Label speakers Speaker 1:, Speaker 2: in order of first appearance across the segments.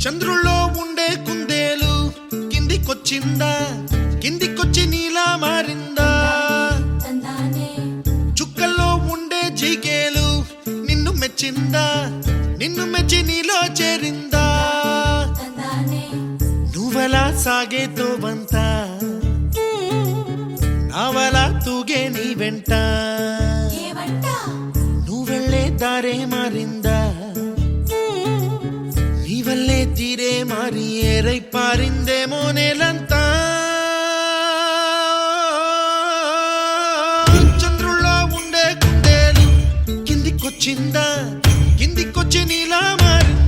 Speaker 1: చంద్రుల్లో ఉండే కుందేలు కిందికొచ్చిందా, కిందికొచ్చి నీలా మారిందా? చుక్కల్లో ఉండే జీకేలు నిన్ను మెచ్చిందా, నిన్ను మెచ్చి నీలో చేరిందా? నువ్వలా సాగే తోవంత నావలా తూగే నీ వెంట, నువ్వెళ్ళే దారే మారిందా, నీ వల్లే తీరే మారి ఏరై పారిందేమో నేలంతా. చంద్రుల్లో ఉండే కుందేలు కిందికొచ్చిందా, కిందికొచ్చి నీలా మారిందా?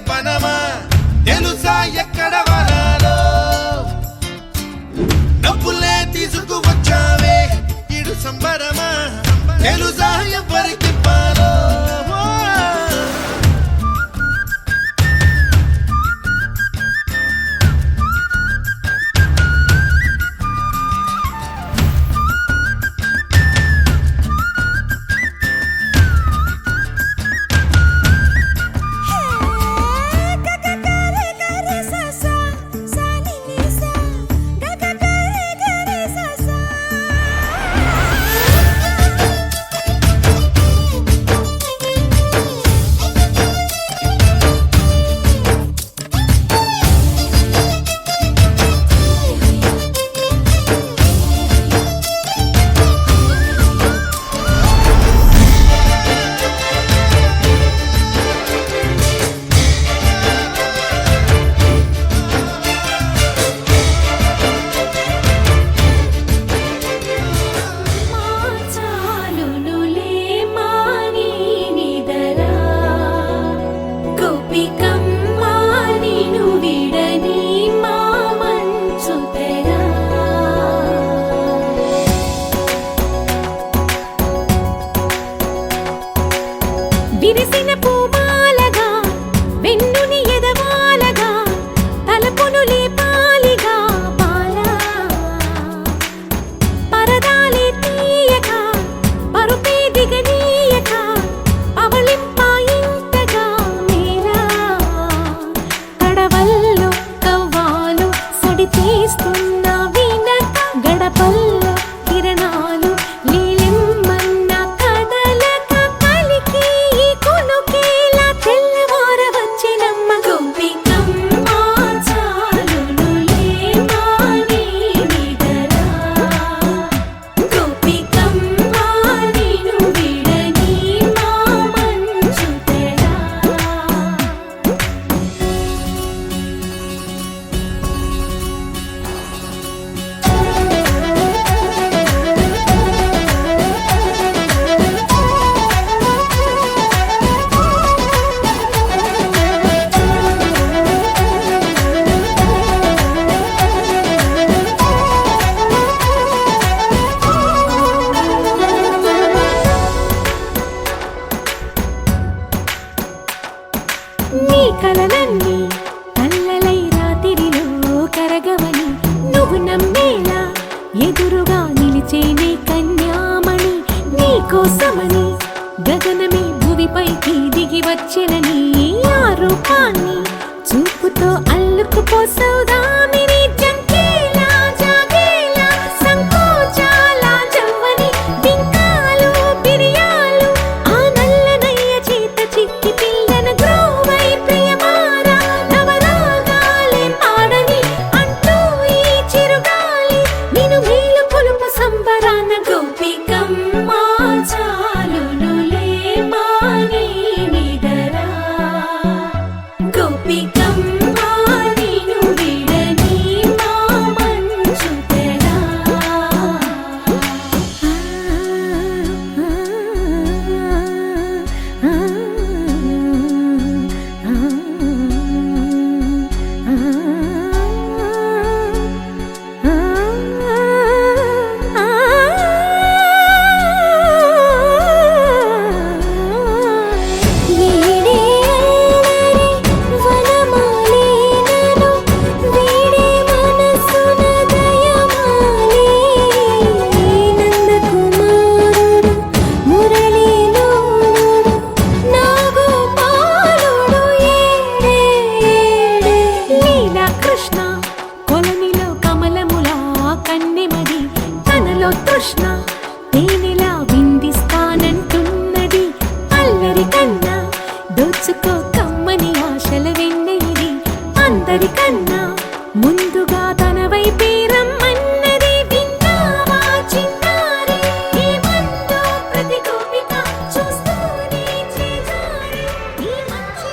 Speaker 1: పనమా తెలుసా ఎక్కడ వరాలో, డబ్బులే తీసుకువచ్చావే ఇడు సంబరమా తెలుసా ఎవరికి పాలో?
Speaker 2: నువ్వు నమ్మేలా ఎదురుగా నిలిచేనే కన్యామణి నీకోసమని గగనమే భువిపైకి దిగి వచ్చెనని ఆ రూపాన్ని చూపుతో అల్లుకుపోసౌదామిని జంకేలా జాగేలా సంకోచాల జవ్వని బింకాలు బిరియాలు ఆ నల్లనయ్య చేత చిక్కి పిల్లన గ్రోవై ప్రియమారా నవరాగాలే పాడని అంటూ ఈ చిరుగాలి నిన్ను మేలు కొలుపు సంబరాన గోపికమ్మ చాలునులే మాని నిదరా గోపికమ్మ నిన్ను విడని మా మంచు తెరా కృష్ణ కొలనిలో కమలములా కన్నెమది తనలో తృష్ణ తేనెలా విందిస్తానంటున్నది అల్లరి కన్నా దోచుకో కమ్మని ఆశల వెన్నెయిది అందరికన్నా ముందుగా తన వైపే రమ్మన్నది విన్నావా చిన్నారి ఏమందో ప్రతి గోపిక చూస్తూనే చేజారి ఈ మంచి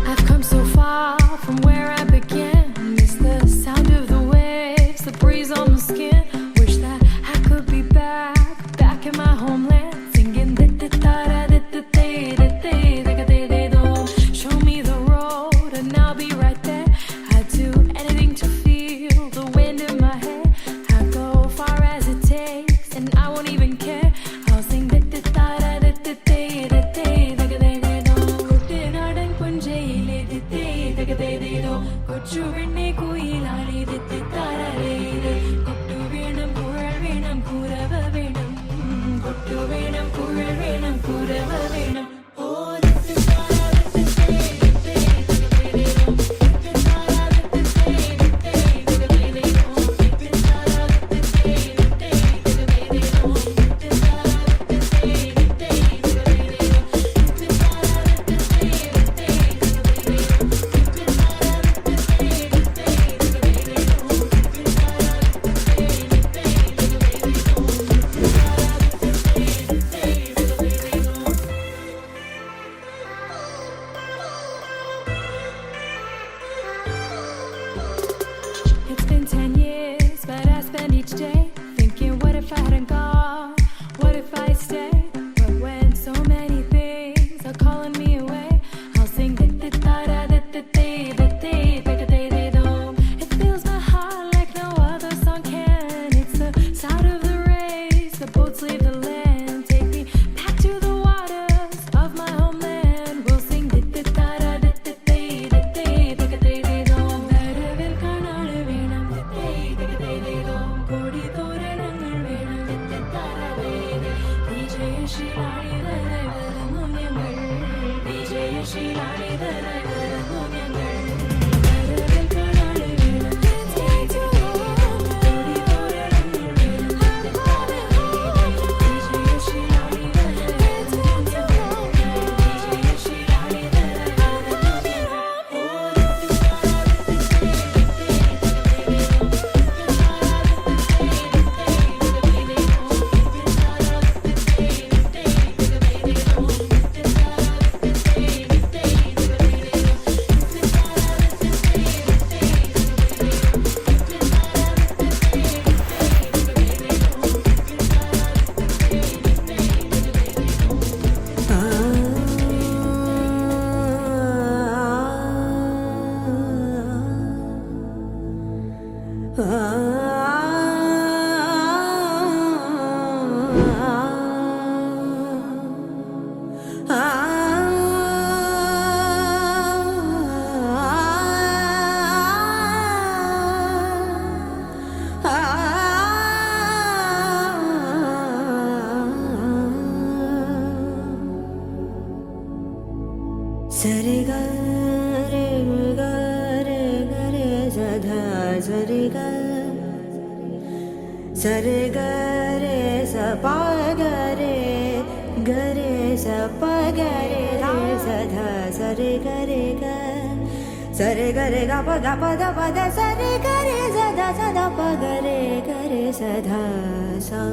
Speaker 3: I've come so far from where I began. Miss the sound of the waves, the breeze on my skin. Wish that I could be back in my homeland, singing show me the road and I'll be right there. I'd do anything to feel the wind in my hair. I'd go far as it takes and I won't even care. I'll sing കൊച്ചു വെണ്ണെ കുയിലാളി കൊട്ടു വേണം കുഴൽ വേണം കുരവ വേണം കൊട്ടു വേണം കുഴൽ വേണം കുരവ വേണം ഓ It's been 10 years, but I spend each day thinking, what if I hadn't gone? What if I stayed? But when so many things are calling me away, I'll sing it fills my heart like no other song can. It's the sound of the race, the boats leave the land, take me back to the waters of my homeland. We'll sing
Speaker 4: సరి గ రే గ రే గ రే సధ సరి గ సరి గ రే స ప గ రే గ రే స ప గ రే సధ సరి గ రే గ సరి గ రే గ ప ద ప ద సరి గ రే సధ సధ ప గ రే సధ సా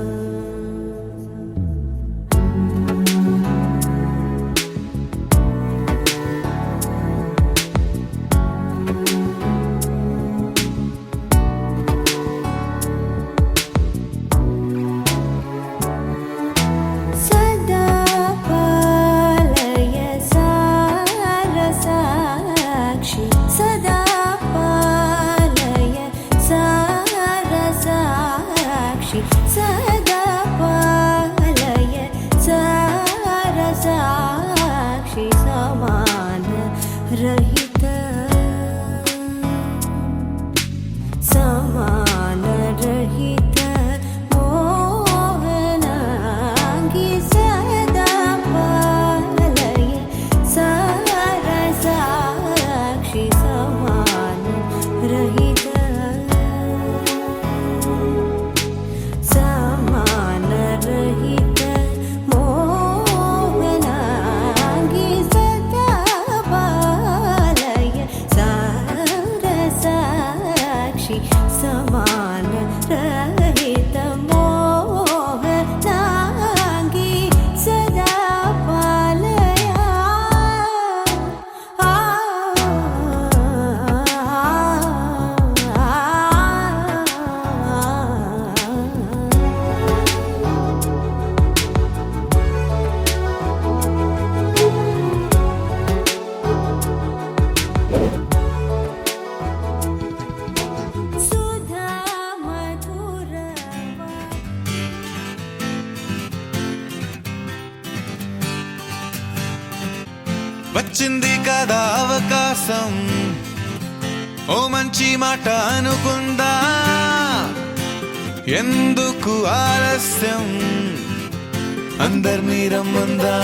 Speaker 1: వచ్చింది కదా అవకాశం, ఓ మంచి మాట అనుకుందా, ఎందుకు ఆలస్యం, అందరినీ రమ్మందా.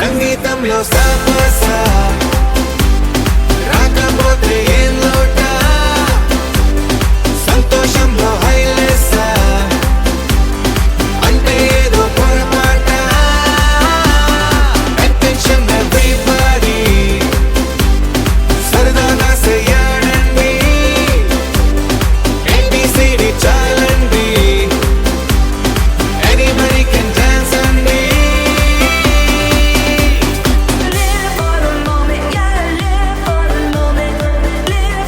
Speaker 1: సంగీతంలో సపస రాకపోతే ఏం లోట, సంతోషంలో హైలెస్స అంటే ఏదో పొరపాట. అటెన్షన్ ఎవ్రీబడీ సరదాగా చెయ్యాడండి, ABCD చాలండి, anybody can dance అండి.
Speaker 4: Live for the moment, yeah, live for the moment, live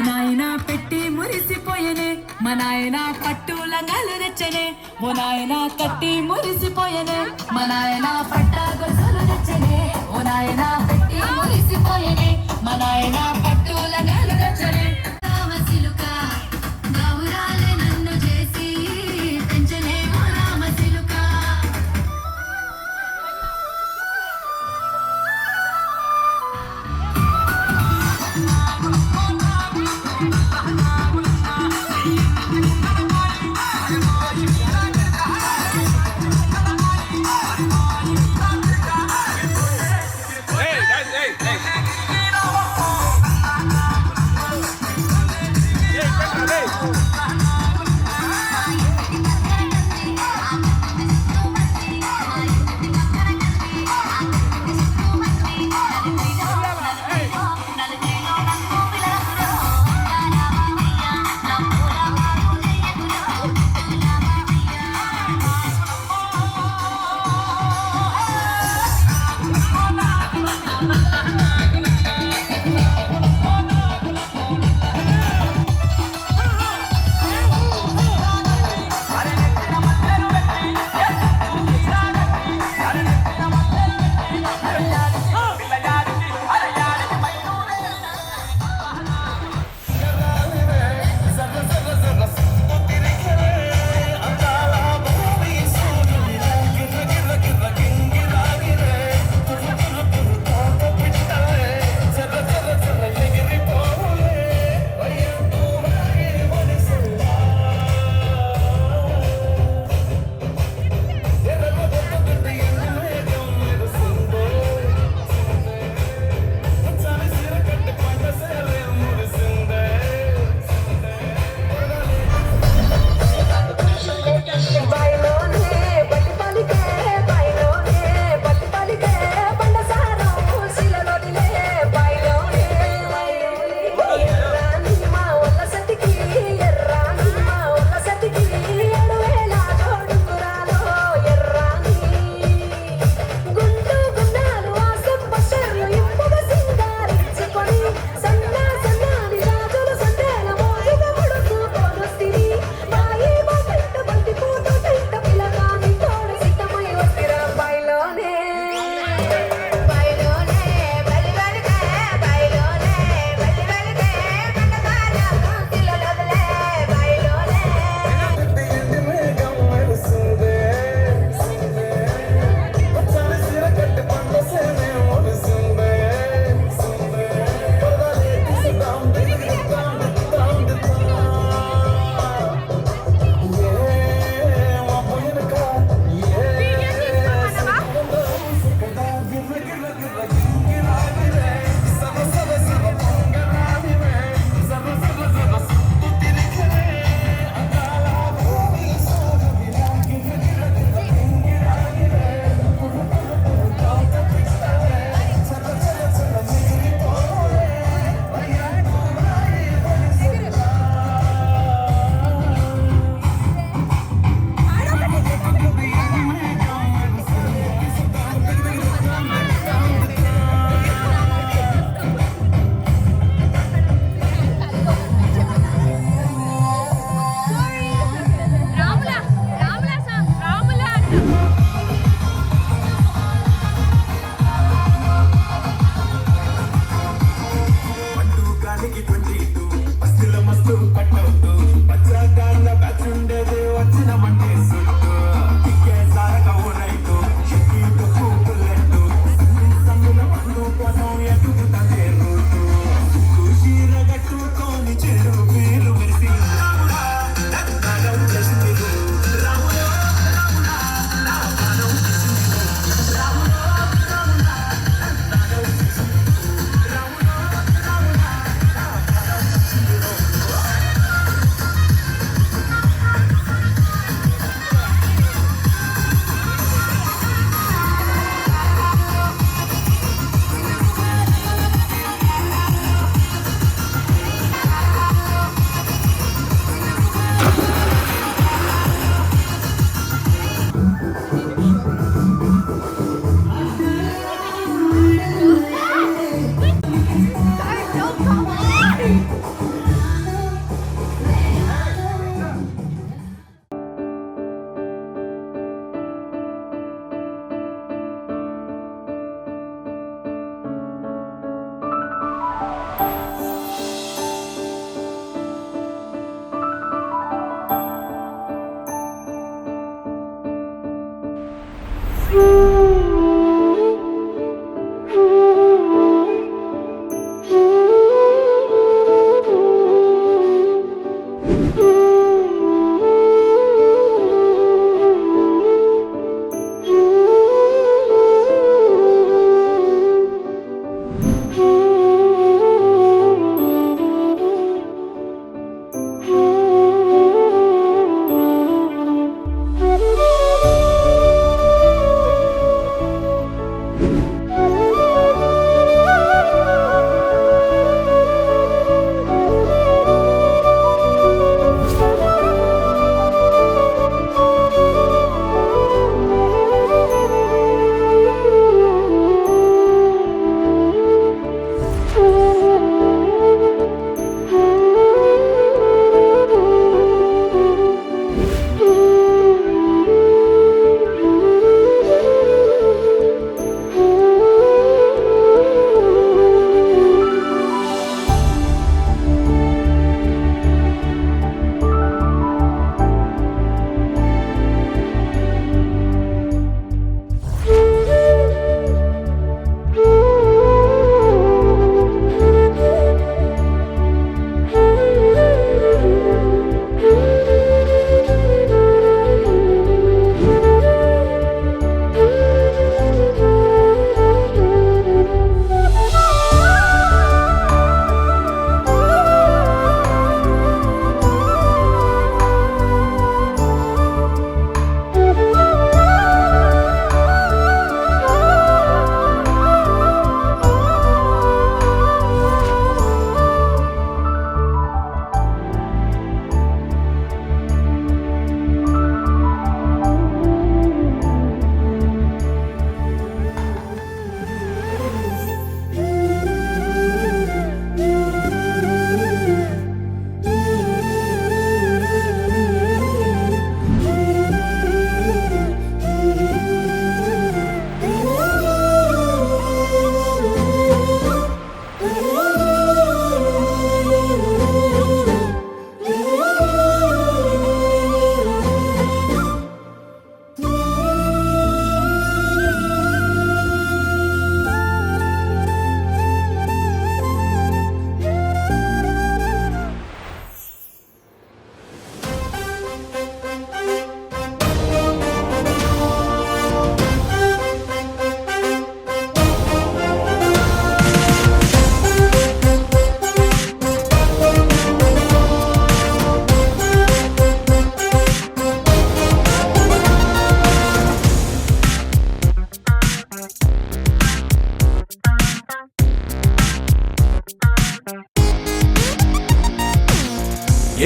Speaker 5: నాయన పెట్టి మురిసిపోయనే మా నాయన పట్టు లంగాలు తెచ్చనే ఓ నాయన కట్టి మురిసిపోయనే మా నాయన పట్ట గొలుసులు తెచ్చనే ఓ నాయన పెట్టి మురిసిపోయనే మా నాయన పట్టు లంగాలు తెచ్చనే రామసిలుక గౌరాలే నన్ను చేసి పెంచనే ఓ రామసిలుక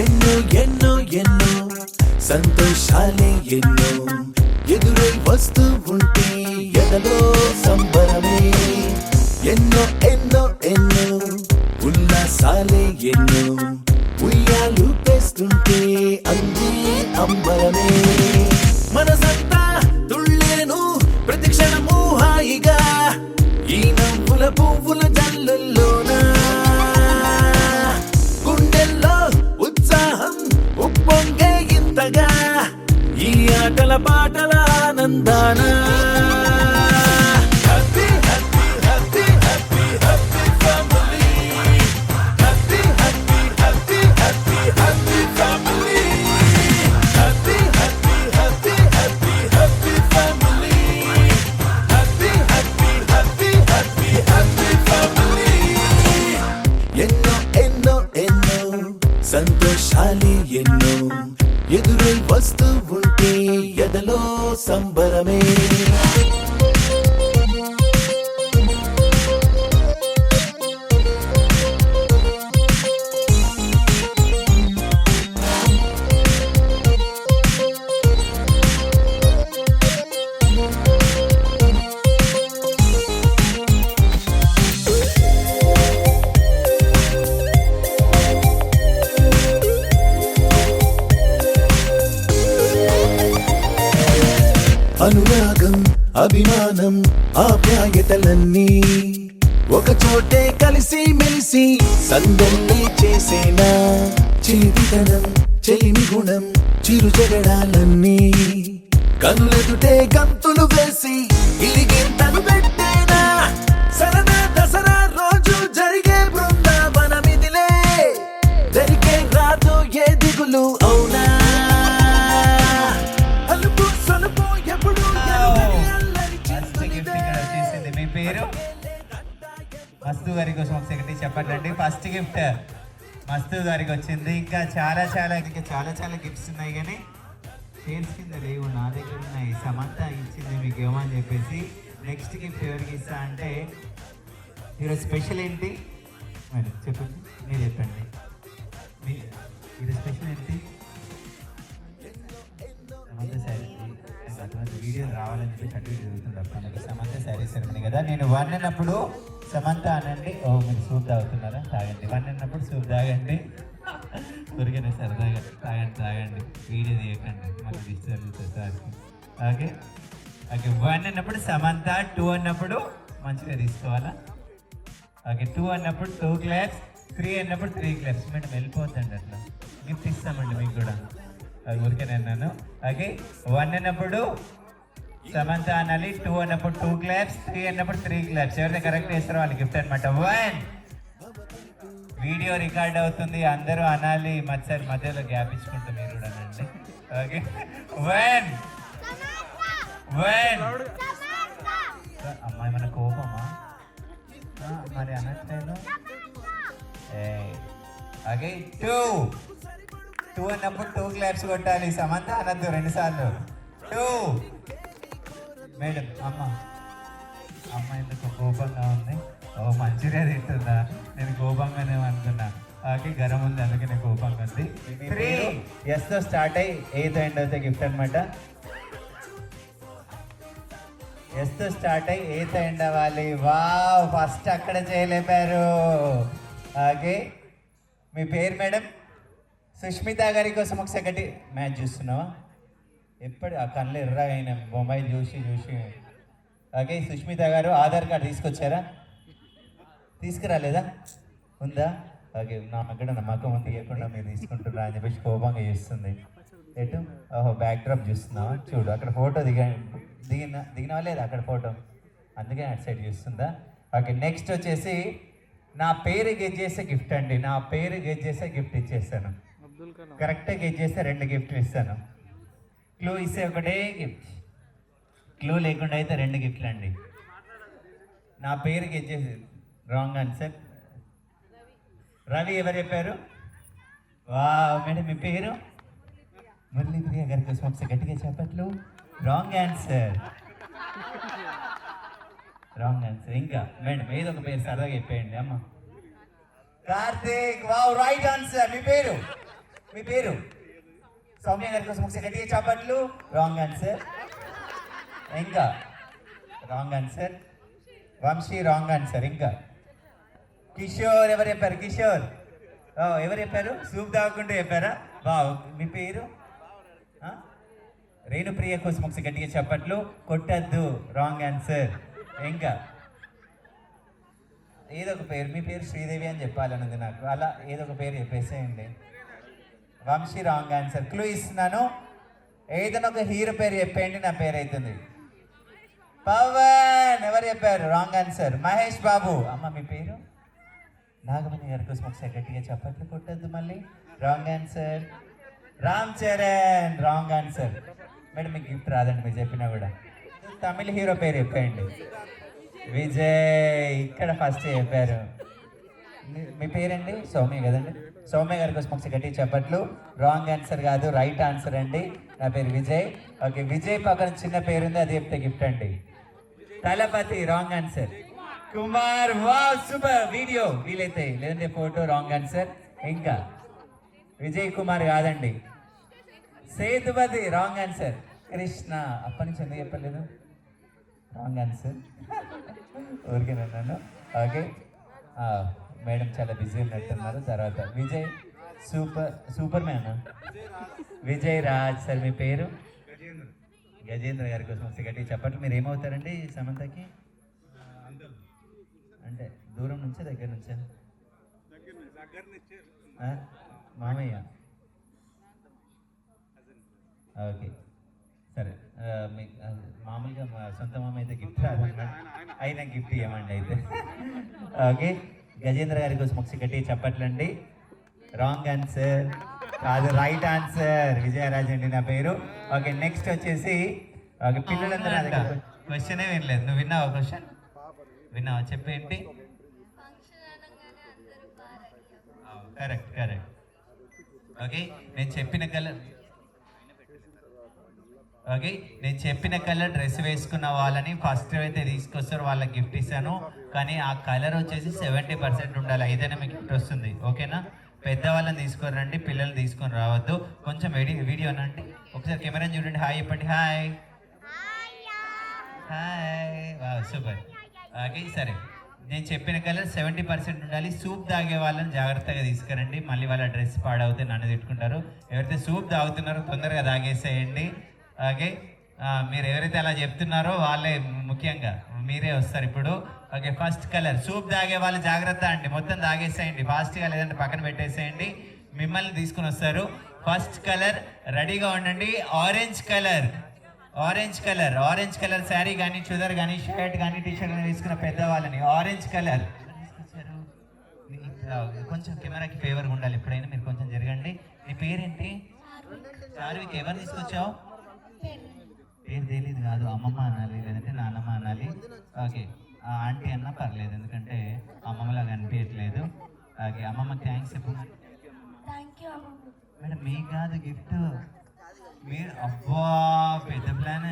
Speaker 1: ఎన్నో ఎన్నో ఎన్నో సంతోషాలే ఎన్నో ఎదురై వస్తూ ఉంటే ఎదలో సంబరమే. ఎన్నో ఎన్నో ఎన్నో ఉల్లాసాలే ఎన్నో ఉయ్యాలు పేస్తుంటే అందే అంబరమే. మనసంతా తుళ్ళేను ప్రతి క్షణము హాయిగా ఈ నవ్వుల పువ్వుల జల్లుల్లోనా. గుండెల్లో ఉత్సాహం ఉప్పొంగే ఇంతగా ఈ ఆటల పాటల ఆనందాన. Happy happy happy happy happy family. Happy happy happy happy happy family. Happy happy happy happy happy family. Happy happy happy happy happy family. ఎన్నో ఎన్నో ఎన్నో సంతోషాలే ఎన్నో ఎదురై వస్తూ ఉంటే ఎదలో సంబరమే. అనురాగం అభిమానం ఆప్యాయతలన్నీ ఒక చోటే కలిసి మెలిసి సందల్లే చేసేనా. చేతితనం చెలిమి గుణం చిరు జగడాలన్నీ కనులెదుటే గంతులు వేసి ఇలిగింతలు పెట్టేనా. సరదా దసరా రోజు జరిగే బృందావనమిదిలే జరిగే రాదు ఏ దిగులు అవునా.
Speaker 6: మీ పేరు? మస్తు గారి కోసం ఒక సెకండ్ చెప్పండి. ఫస్ట్ గిఫ్ట్ మస్తు గారికి వచ్చింది. ఇంకా చాలా చాలా గిఫ్ట్స్ ఉన్నాయి కానీ షేర్స్ కింద లేవు, నా దగ్గర ఉన్నాయి. సమంత ఇచ్చింది మీకు ఏమని చెప్పేసి. నెక్స్ట్ గిఫ్ట్ ఎవరికి ఇస్తా అంటే ఈరోజు స్పెషల్ ఏంటి మరి చెప్పండి, మీరు చెప్పండి. ఈరోజు స్పెషల్ ఏంటి? సమంత శారీ అటువంటి వీడియోలు రావాలని చెప్పి సర్టిఫికేట్ జరుగుతుంది అప్పుడు సమంత శారీ సెరమనీ కదా. నేను వన్ అన్నప్పుడు సమంత అనండి. ఓ మీరు సూప్ తాగుతున్నారా? తాగండి. వన్ అన్నప్పుడు సూప్ తాగండి. దొరికిన సరదాగా తాగండి. వీడియో తీయకండి, మళ్ళీ disturb sir. Okay okay. One అన్నప్పుడు సమంత, టూ అన్నప్పుడు మంచిగా తీసుకోవాలా. ఓకే, టూ అన్నప్పుడు 2 claps, 3 అన్నప్పుడు 3 claps. మేడం వెళ్ళిపోతుందండి, అట్లా గిఫ్ట్ ఇస్తామండి మీకు కూడా. అది ఊరికే అన్నాను. ఓకే, 1 అన్నప్పుడు సమంత అనాలి, 2 అన్నప్పుడు 2 claps, 3 అన్నప్పుడు 3 claps. ఎవరైతే కరెక్ట్ చేస్తారో వాళ్ళు గిఫ్ట్ అనమాట. 1 వీడియో రికార్డ్ అవుతుంది, అందరూ అనాలి. మధ్యలో గ్యాప్ ఇచ్చుకుంటూ మీరు కూడా అనండి. ఓకే, 1 అమ్మాయి మన కోపమా మరి అనట్లేదు. ఓకే, 2 అన్నప్పుడు 2 claps కొట్టాలి. సమంత అనద్దు 2 సార్లు. 2 మేడం. అమ్మ ఎందుకు కోపంగా ఉంది? ఓ మంచిగా తింటుందా? నేను కోపంగానే అనుకున్నా. ఓకే, గరం ఉంది అందుకనే కోపంగా ఉంది. 3 ఎస్తో స్టార్ట్ అయ్యి ఏతో ఎండ్ అవుతాయి గిఫ్ట్ అనమాట. ఎస్తో స్టార్ట్ అయ్యి ఏతో ఎండ్ అవ్వాలి. వావ్, ఫస్ట్ అక్కడ చేయలేపారు. ఓకే, మీ పేరు మేడం? సుష్మిత గారి కోసం ఒక సెకండ్ మ్యాచ్ చూస్తున్నావా? ఎప్పుడు ఆ కళ్ళు ఎర్రగైన మొబైల్ చూసి. ఓకే, సుష్మిత గారు ఆధార్ కార్డు తీసుకొచ్చారా? తీసుకురాలేదా? ఉందా? ఓకే, నా అక్కడ నమ్మకం ఉంది, ఇవ్వకుండా మీరు తీసుకుంటున్నా అని చెప్పేసి కోపంగా చేస్తుంది. ఎటు? ఓహో, బ్యాక్ డ్రాప్ చూస్తున్నావా? చూడు అక్కడ ఫోటో దిగినవా లేదా అక్కడ ఫోటో, అందుకే అటు సైడ్ చూస్తుందా? ఓకే, నెక్స్ట్ వచ్చేసి నా పేరు గెజ్ చేసే గిఫ్ట్ అండి. నా పేరు గెజ్ చేసే గిఫ్ట్ ఇచ్చేస్తాను. కరెక్ట్గా గెజ్ చేస్తే 2 గిఫ్ట్లు ఇస్తాను. క్లూ ఇస్తే ఒకటే గిఫ్ట్, క్లూ లేకుండా అయితే 2 గిఫ్ట్లు అండి. నా పేరు గెజ్ చేసి రాంగ్ ఆన్సర్. రవి ఎవరు చెప్పారు? వా మేడం, మీ పేరు? మురళీప్రియ గారి కోసం ఒకసారి గట్టిగా చెప్పట్లు. Wrong answer. ఇంకా మేడం ఏదో ఒక పేరు సరదాగా చెప్పేయండి. అమ్మ కార్తీక్. Wow, right answer. మీ పేరు? మీ పేరు సౌమ్య గారి కోసం ఒకసారి గట్టిగా చప్పట్లు. Wrong answer. ఇంకా wrong answer. Vamshi wrong answer. ఇంకా కిషోర్ ఎవరు చెప్పారు? కిషోర్ ఎవరు చెప్పారు? సూప్ తాగుకుంటూ చెప్పారా? బావ్. మీ పేరు రేణుప్రియ కోసం ఒకసారి గట్టిగా చప్పట్లు. కొట్టద్దు రాంగ్ ఆన్సర్. ఇంకా ఏదో ఒక పేరు, మీ పేరు శ్రీదేవి అని చెప్పాలన్నది నాకు, అలా ఏదో ఒక పేరు చెప్పేసేయండి. Vamsi wrong answer. క్లూ ఇస్తున్నాను, ఏదైనా ఒక హీరో పేరు చెప్పేయండి, నా పేరు అవుతుంది. పవన్ ఎవరు చెప్పారు? Wrong answer. మహేష్ బాబు. అమ్మ మీ పేరు? నాగమణి గారి కోసం ఒకసారి గట్టిగా చప్పట్లు కొట్టద్దు మళ్ళీ. Wrong answer. Ram Charan wrong answer. Madam మీకు గిఫ్ట్ రాదండి మీరు చెప్పినా కూడా. తమిళ హీరో పేరు చెప్పేయండి. విజయ్. ఇక్కడ ఫస్ట్ చెప్పారు. మీ పేరండి? సౌమ్య కదండి. సౌమ్య గారి కోసం ఒకసారి గట్టిగా చెప్పట్లు. రాంగ్ ఆన్సర్ కాదు, రైట్ ఆన్సర్ అండి. నా పేరు విజయ్. ఓకే, విజయ్ పక్కన చిన్న పేరు ఉంది, అది చెప్తే గిఫ్ట్ అండి. Thalapathy wrong answer. కుమార్ వా సూపర్. వీడియో వీలైతే, లేదంటే ఫోటో రాంగ్ ఆన్సర్. ఇంకా విజయ్ కుమార్ కాదండి, సేతుపతి రాంగ్ ఆన్సర్. కృష్ణ అప్పటి నుంచి ఎందుకు చెప్పలేదు? Wrong answer. ఊరికేనన్నాను. ఓకే, మేడం చాలా బిజీ ఉన్నట్టున్నారు. తర్వాత Vijay superman Vijay Raj. Sir మీ పేరు? గజేంద్ర గారి కోసం ఒకసారి గట్టిగా చెప్పండి. మీరు ఏమవుతారండి సమంతకి? అంటే దూరం నుంచా దగ్గర నుంచా? మామయ్య. ఓకే సరే, మీకు మామూలుగా మా సొంత మామ అయితే గిఫ్ట్ రాదన్నమాట, అయినా గిఫ్ట్ ఇవ్వమండి అయితే. ఓకే, గజేంద్ర గారి కోసం ఒకసారి గట్టిగా చెప్పట్లండి. రాంగ్ ఆన్సర్ కాదు, రైట్ ఆన్సర్. విజయరాజ్ అండి నా పేరు. ఓకే, నెక్స్ట్ వచ్చేసి ఓకే, పిల్లలందరూ క్వశ్చనే వినలేదు. నువ్వు విన్నావా? క్వశ్చన్ విన్నావా? చెప్పేంటి? Correct correct. ఓకే, నేను చెప్పిన కలర్ డ్రెస్ వేసుకున్న వాళ్ళని ఫస్ట్ అయితే తీసుకొస్తారు, వాళ్ళకి గిఫ్ట్ ఇస్తాను. కానీ ఆ కలర్ వచ్చేసి 70% ఉండాలి, అయితేనే మీకు గిఫ్ట్ వస్తుంది. ఓకేనా? పెద్దవాళ్ళని తీసుకొని పిల్లల్ని తీసుకొని రావద్దు. కొంచెం వీడియో అనండి, ఒకసారి కెమెరా చూడండి. హాయ్ చెప్పండి. Hi hi. సూపర్. ఓకే సరే, నేను చెప్పిన కలర్ 70% ఉండాలి. సూప్ తాగే వాళ్ళని జాగ్రత్తగా తీసుకురండి, మళ్ళీ వాళ్ళ డ్రెస్ పాడవుతే నన్ను తిట్టుకుంటారు. ఎవరైతే సూప్ తాగుతున్నారో తొందరగా తాగేసేయండి. ఓకే, మీరు ఎవరైతే అలా చెప్తున్నారో వాళ్ళే ముఖ్యంగా మీరే వస్తారు ఇప్పుడు. ఓకే, ఫస్ట్ కలర్ సూప్ తాగే వాళ్ళు జాగ్రత్త అండి, మొత్తం తాగేసేయండి ఫాస్ట్గా, లేదంటే పక్కన పెట్టేసేయండి, మిమ్మల్ని తీసుకుని వస్తారు. ఫస్ట్ కలర్ రెడీగా ఉండండి. Orange colour. Orange colour, orange colour sari కానీ చుదర్ కానీ షర్ట్ కానీ టీషర్ట్ కానీ తీసుకున్న పెద్దవాళ్ళని. ఆరెంజ్ కలర్ తీసుకొచ్చారు. కొంచెం కెమెరాకి ఫేవర్గా ఉండాలి ఎప్పుడైనా, మీరు కొంచెం జరగండి. నీ పేరేంటి? చార్విక్. ఎవరు తీసుకొచ్చావు? పేరు తెలియదు కాదు, అమ్మమ్మ అనాలి లేదంటే నాన్నమ్మ అనాలి. ఓకే, ఆంటీ అన్నా పర్లేదు, ఎందుకంటే అమ్మమ్మలాగా అనిపించట్లేదు. ఓకే, అమ్మమ్మకి థ్యాంక్స్ చెప్పు. మేడం మీకు కాదు గిఫ్ట్, మీరు అబ్బా పెద్ద ప్లాన్,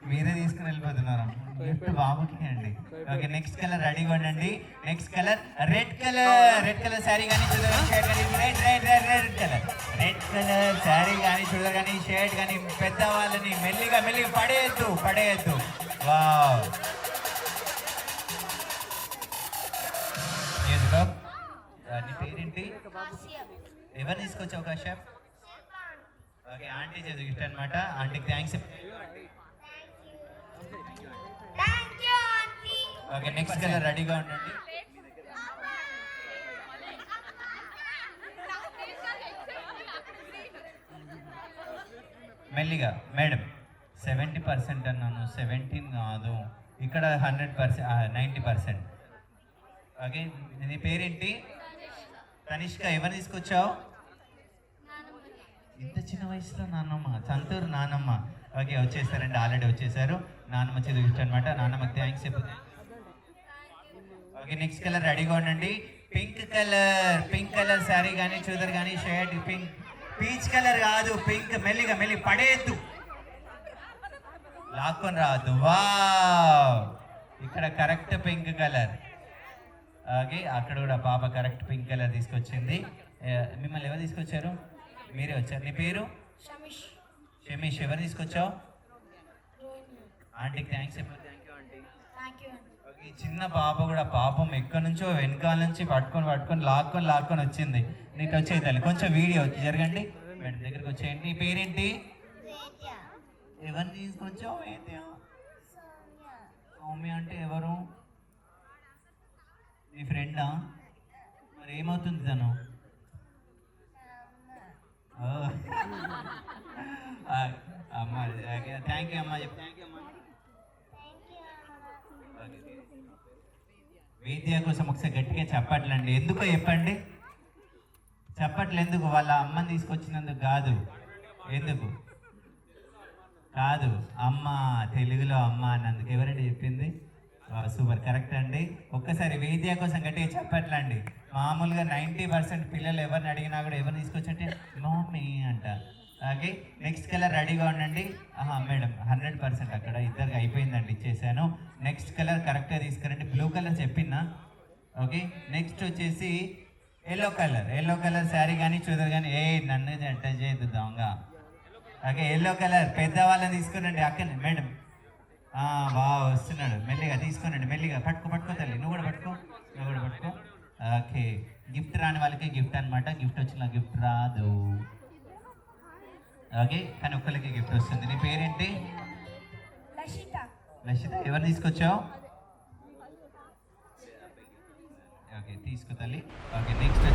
Speaker 6: మీరే తీసుకుని వెళ్ళిపోతున్నారు గిఫ్ట్ బాబుకి అండి. ఓకే, నెక్స్ట్ కలర్ రెడీగా ఉండండి. Next colour red colour. Red colour sari కానీ చూడర్ కానీ షర్ట్ కానీ red red red red colour. Red colour sari కానీ చూడర్ కానీ షర్ట్ కానీ పెద్దవాళ్ళని మెల్లిగా మెల్లిగా పడేయద్దు పడేయద్దు. వావ్, నీ పేరేంటి? ఎవరు తీసుకొచ్చావు కాశ్యప్? ఓకే, ఆంటీ చేసి గిఫ్ట్ అనమాట. ఆంటీకి థ్యాంక్స్. ఓకే, నెక్స్ట్ కలర్ రెడీగా ఉండండి. మెల్లిగా. మేడం 70% అన్నాను, 17 కాదు, ఇక్కడ 100%, 90%. ఓకే, నీ పేరేంటి? తనిష్క. ఎవరు తీసుకొచ్చావు? ఇంత చిన్న వయసులో నాన్నమ్మ, సంతూరు నాన్నమ్మ. ఓకే, వచ్చేసారండి, ఆల్రెడీ వచ్చేసారు. నాన్నమ్మ చేతి గిఫ్ట్ అనమాట. నాన్నమ్మకి థ్యాంక్స్ చెప్పు. ఓకే, నెక్స్ట్ కలర్ రెడీగా ఉండండి. Pink colour. Pink colour sari కానీ చూదర్ కానీ షర్ట్. పింక్, పీచ్ కలర్ కాదు, పింక్. మెల్లిగా మెల్లి పడేయద్దు, లాక్కొని రావద్దు. వావ్, ఇక్కడ కరెక్ట్ పింక్ కలర్. ఓకే, అక్కడ కూడా పాప కరెక్ట్ పింక్ కలర్ తీసుకొచ్చింది. మిమ్మల్ని ఎవరు తీసుకొచ్చారు? మీరే వచ్చారు. నీ పేరు? షమీష్. ఎవరు తీసుకొచ్చావు? ఆంటీకి థ్యాంక్స్ చెప్పారు. Thank you aunty. ఈ చిన్న పాప కూడా పాపం ఎక్కడి నుంచో వెనకాల నుంచి పట్టుకొని లాక్కొని వచ్చింది. నీకు వచ్చేది తల్లి కొంచెం వీడియో జరగండి, మేడం దగ్గరికి వచ్చేయండి. నీ పేరేంటి? ఎవరిని తీసుకొచ్చావు? సౌమ్య అంటే ఎవరు? నీ ఫ్రెండా? మరి ఏమవుతుంది తను? అమ్మ థ్యాంక్ యూ అమ్మ. చెప్పు థ్యాంక్ యూ అమ్మ. వేద్య కోసం ఒకసారి గట్టిగా చెప్పట్లండి. ఎందుకో చెప్పండి. చెప్పట్లు ఎందుకు? వాళ్ళ అమ్మని తీసుకొచ్చినందుకు కాదు. ఎందుకు కాదు? అమ్మ, తెలుగులో అమ్మ అన్నందుకు. ఎవరండి చెప్పింది? సూపర్, కరెక్ట్ అండి. ఒక్కసారి వేద్య కోసం గట్టిగా చెప్పట్లండి. మామూలుగా 90% పిల్లలు ఎవరిని అడిగినా కూడా ఎవరిని తీసుకొచ్చంటే మమ్మీ అంట. ఓకే, నెక్స్ట్ కలర్ రెడీగా ఉండండి. మేడం 100% అక్కడ ఇద్దరికి అయిపోయిందండి, ఇచ్చేసాను. నెక్స్ట్ కలర్ కరెక్ట్గా తీసుకురండి. బ్లూ కలర్ చెప్పినా. ఓకే, నెక్స్ట్ వచ్చేసి ఎల్లో కలర్ శారీ కానీ చూద్దరు కానీ నన్ను టచ్ చేయదు దొంగ. ఓకే, ఎల్లో కలర్ పెద్దవాళ్ళని తీసుకురండి. అక్కనే మేడం బాగా వస్తున్నాడు. మెల్లిగా తీసుకురండి, మెల్లిగా పట్టుకో తల్లి. నువ్వు కూడా పట్టుకో. ఓకే, గిఫ్ట్ రాని వాళ్ళకి గిఫ్ట్ అనమాట. గిఫ్ట్ వచ్చిన గిఫ్ట్ రాదు. ఓకే, కానీ ఒక్కరికి గిఫ్ట్ వస్తుంది. నీ పేరేంటి? లక్షిత. ఎవరు తీసుకొచ్చావు? ఓకే, తీసుకో తల్లి. ఓకే, నెక్స్ట్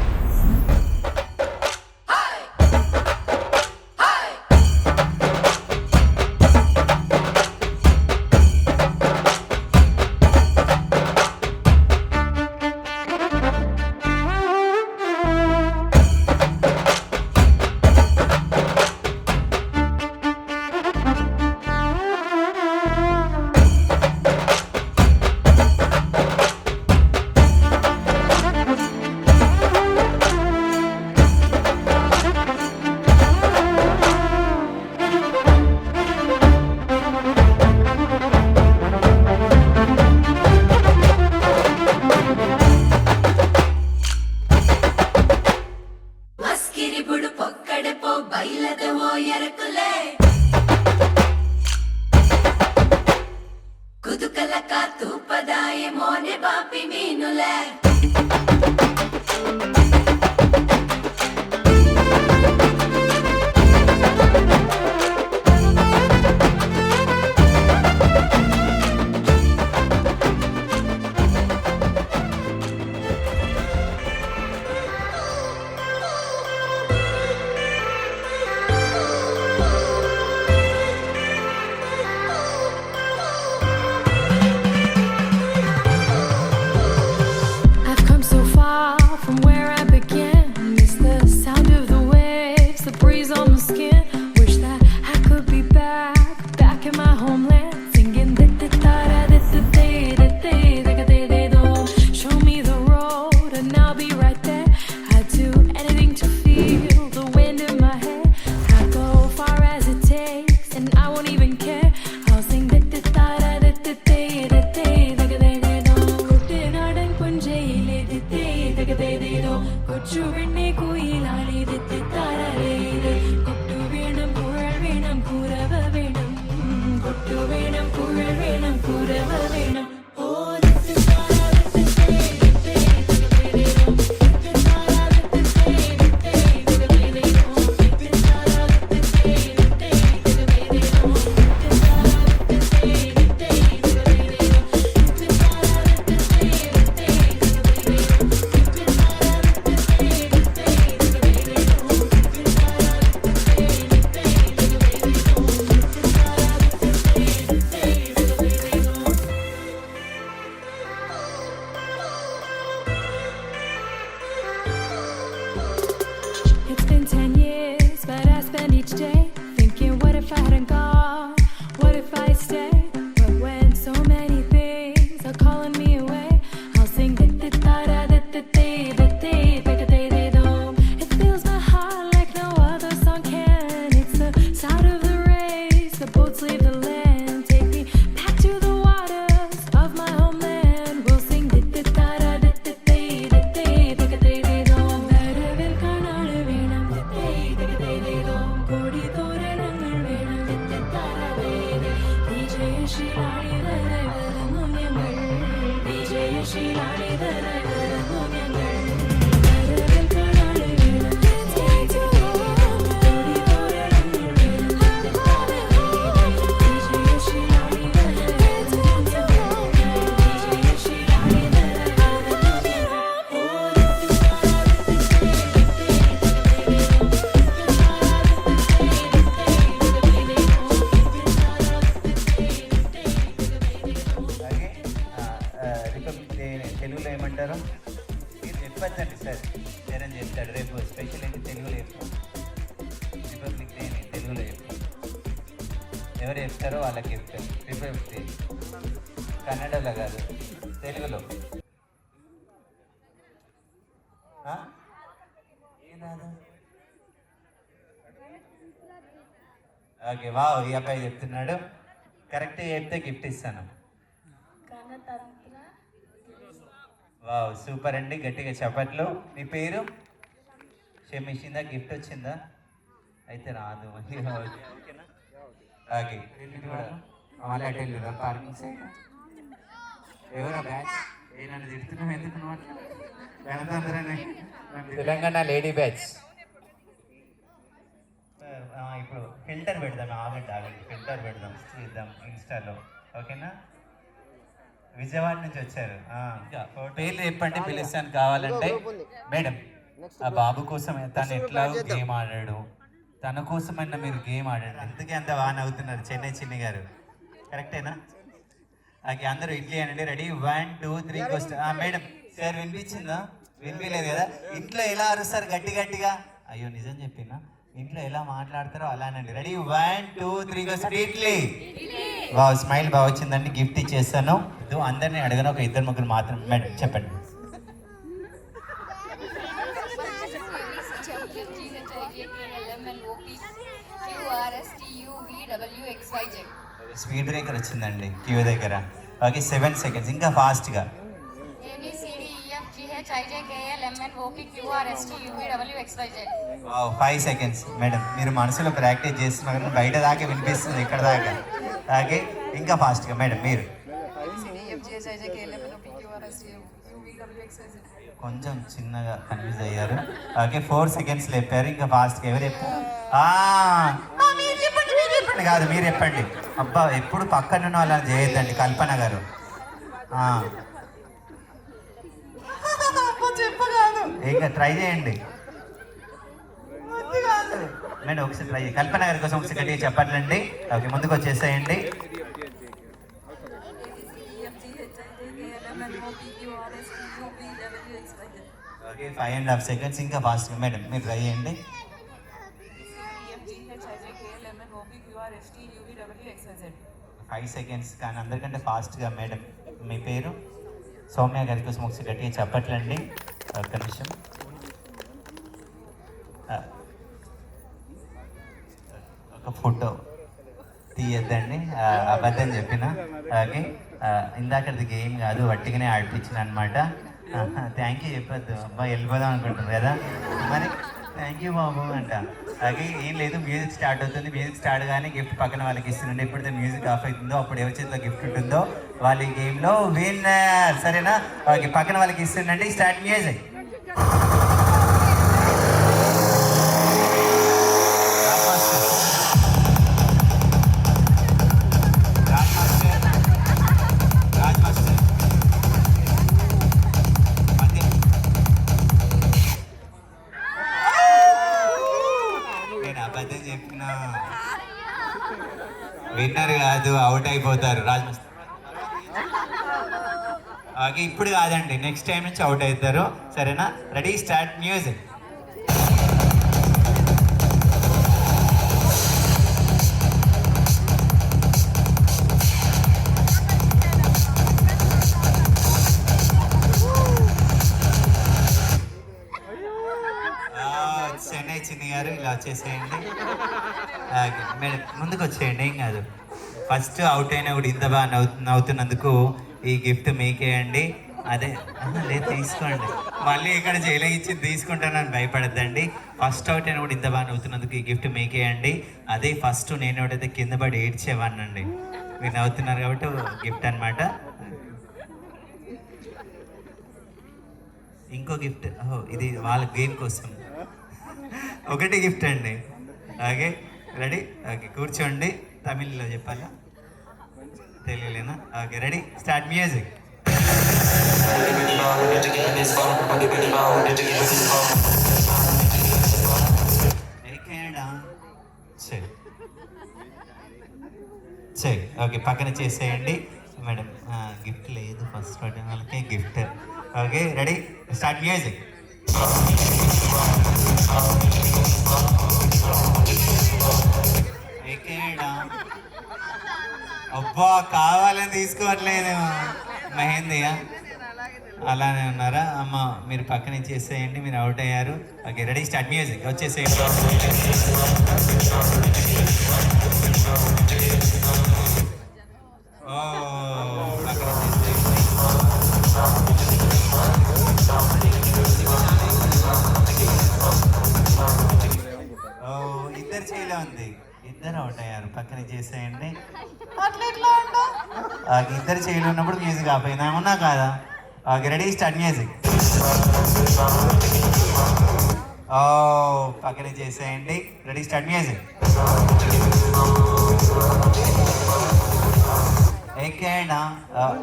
Speaker 6: ఎవరు చెప్తారో వాళ్ళకి గిఫ్ట్ 50 కన్నడలో కాదు తెలుగులో. ఓకే వావ్, ఈ అబ్బాయి చెప్తున్నాడు. కరెక్ట్ చెప్తే గిఫ్ట్ ఇస్తాను. వావ్ సూపర్ అండి, గట్టిగా చప్పట్లు. మీ పేరు క్షమించిందా? గిఫ్ట్ వచ్చిందా? అయితే రాదు. ఓకేనా? ఓకే వాళ్ళ అటెండ్ పార్కింగ్ సైడ్ ఎవరా బ్యాచ్? నన్ను తిడుతున్నావు ఎందుకు? Telangana lady batch. ఇప్పుడు ఫిల్టర్ పెడదాం. ఆగండి ఫిల్టర్ పెడదాం, చూద్దాం ఇన్స్టాలో. ఓకేనా? విజయవాడ నుంచి వచ్చారు. పేర్లు చెప్పండి, పిలుస్తాను కావాలంటే. మేడం, ఆ బాబు కోసం తను ఎట్లా గేమ్ ఆడాడు, తన కోసమైనా మీరు గేమ్ ఆడాడు, అందుకే అంత బాగా నవ్వుతున్నారు. చెన్నై చిన్ని గారు కరెక్టేనా? ఓకే, అందరూ ఇడ్లీ అనండి. Ready 1 2 3 question. మేడం సార్ వినిపించిందా? వినిపించలేదు కదా? ఇంట్లో ఎలా అరుస్తారు గట్టిగా? అయ్యో నిజం చెప్పినా, ఇంట్లో ఎలా మాట్లాడతారో అలానండి. Ready 1 2 3 question. Idli. Wow, smile బాగా వచ్చిందండి. గిఫ్ట్ ఇచ్చేస్తాను. అందరినీ అడగను, ఒక 2 3 మాత్రం. మేడం చెప్పండి. స్పీడ్ బ్రేకర్ వచ్చిందండి క్యూ దగ్గర. ఓకే 7 సెకండ్స్, ఇంకా ఫాస్ట్గా. 5 సెకండ్స్. మేడం మీరు మనసులో ప్రాక్టీస్ చేస్తున్నారు, బయట దాకా వినిపిస్తుంది, ఇక్కడ దాకా. ఓకే ఇంకా ఫాస్ట్గా. మేడం మీరు కొంచెం చిన్నగా కన్ఫ్యూజ్ అయ్యారు. ఓకే 4 సెకండ్స్ చెప్పారు, ఇంకా ఫాస్ట్గా. ఎవరు చెప్పారు? కాదు మీరు చెప్పండి. అబ్బా ఎప్పుడు పక్కన అలా చేయొద్దండి. కల్పన గారు ఇంకా ట్రై చేయండి. మేడం ఒకసారి ట్రై చేయండి. కల్పన గారి కోసం ఒకసారి గట్టిగా చెప్పట్లండి. ఓకే ముందుకు వచ్చేసేయండి. ఓకే 5.5 సెకండ్స్, ఇంకా ఫాస్ట్గా. మేడం మీరు ట్రై చేయండి. 5 సెకండ్స్, కానీ అందరికంటే ఫాస్ట్గా. మేడం మీ పేరు? సౌమ్య గారి కోసం ఒకసారి గట్టిగా చెప్పట్లండి. ఒక్క నిమిషం. ఒక ఫోటో తీయద్దండి, అబద్ధం చెప్పిన. ఓకే ఇందాకది గేమ్ కాదు, వట్టిగానే ఆడిపించిన అనమాట. థ్యాంక్ యూ చెప్పొద్దు. అబ్బా వెళ్ళిపోదాం అనుకుంటున్నారు కదా, మరి థ్యాంక్ యూ బాబు అంట. అలాగే ఏం లేదు, మ్యూజిక్ స్టార్ట్ అవుతుంది. మ్యూజిక్ స్టార్ట్ కానీ గిఫ్ట్ పక్కన వాళ్ళకి ఇస్తుండే. ఎప్పుడైతే మ్యూజిక్ ఆఫ్ అవుతుందో అప్పుడు ఎవరి చేతిలో గిఫ్ట్ ఉంటుందో వాళ్ళ ఈ గేమ్లో విన్నర్. సరేనా? ఓకే పక్కన వాళ్ళకి ఇస్తుండండి. Start music. విన్నర్ కాదు, అవుట్ అయిపోతారు రాజ్మస్త్. ఓకే ఇప్పుడు కాదండి, నెక్స్ట్ టైం నుంచి అవుట్ అవుతారు. సరేనా? Ready start music. చెన్నై చిన్ని గారు ఇలా వచ్చేసేయండి. ఓకే మేడం ముందుకు వచ్చేయండి, ఏం కాదు. ఫస్ట్ అవుట్ అయినా కూడా ఇంత బాగా నవ్వుతున్నందుకు ఈ గిఫ్ట్ మీకేయండి. అదే లేదు తీసుకోండి, మళ్ళీ ఇక్కడ జైలు ఇచ్చి తీసుకుంటానని భయపడద్దండి. ఫస్ట్ అవుట్ అయినా కూడా ఇంత బాగా నవ్వుతున్నందుకు ఈ గిఫ్ట్ మీకేయండి. అదే ఫస్ట్ నేను ఎవడైతే కింద పడి ఏడ్చేవాడినండి, మీరు నవ్వుతున్నారు కాబట్టి గిఫ్ట్ అనమాట. ఇంకో గిఫ్ట్, ఇది వాళ్ళ గేమ్ కోసం ఒకటి గిఫ్ట్ అండి. Okay ready? ఓకే కూర్చోండి. తమిళ్లో చెప్పాలా, తెలుగులేనా? Okay ready start music. Okay పక్కన చేసేయండి. మేడం గిఫ్ట్ లేదు, ఫస్ట్ వాళ్ళకే gift. Okay ready start music. అబ్బా కావాలని తీసుకోవట్లేదు మహేందియా అలానే ఉన్నారా అమ్మ మీరు పక్కన ఇచ్చేసేయండి మీరు అవుట్ అయ్యారు ఓకే రెడీ స్టార్ట్ మ్యూజిక్ వచ్చేసేయండి ఓ పక్కన ఓ ఇద్దరు చేయలే ఉంది ఇద్దరు అవుట్ అయ్యారు పక్కన చేసేయండి ఇద్దరు చేయలు ఉన్నప్పుడు మ్యూజిక్ ఆపోయింది ఏమన్నా కాదా ఓకే రెడీ స్టార్ట్ మ్యూజిక్ ఓ పక్కన చేసేయండి రెడీ స్టార్ట్ మ్యూజిక్ ఎక్కేనా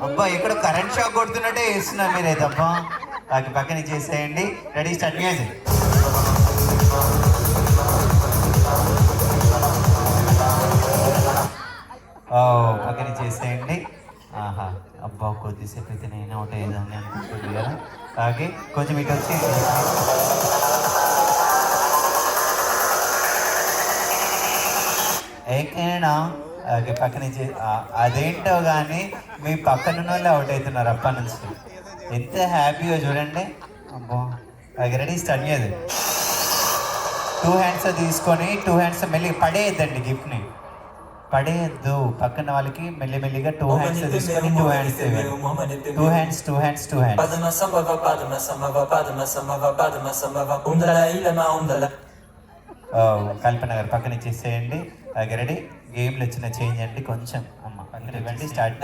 Speaker 6: అబ్బా ఎక్కడ కరెంట్ షాక్ కొడుతున్నట్టే వేస్తున్నారు మీరైతే అబ్బా ఓకే పక్కన చేసేయండి రెడీ స్టార్ట్ మ్యూజిక్ ఓ పక్కన చేసేయండి ఆహా అబ్బా కొద్దిసేపు అయితే నేను ఒకటి ఏదని అనుకుంటుంది కదా ఓకే కొంచెం ఇటు వచ్చి ఏకేనా ఓకే పక్కన అదేంటో కానీ మీ పక్కన వాళ్ళు అవుట్ అవుతున్నారు అప్పటి నుంచి ఎంత హ్యాపీగా చూడండి అబ్బో ఓకే రెడీ స్టార్ట్ చేయదు 2 హ్యాండ్స్ తీసుకొని 2 హ్యాండ్స్ మెల్లి పడేయద్దండి గిఫ్ట్ని పడేయద్దు పక్కన వాళ్ళకి మెల్లిమెల్లిగా 2 హ్యాండ్స్ తీసుకొని 2 హ్యాండ్స్ 2 హ్యాండ్స్ 2 హ్యాండ్స్ 2 హ్యాండ్స్ కల్పన గారు పక్కన ఇచ్చేసేయండి ఓకే రెడీ గేమ్లో వచ్చిన చేంజ్ అండి కొంచెం అమ్మ పక్కన ఇవ్వండి స్టార్ట్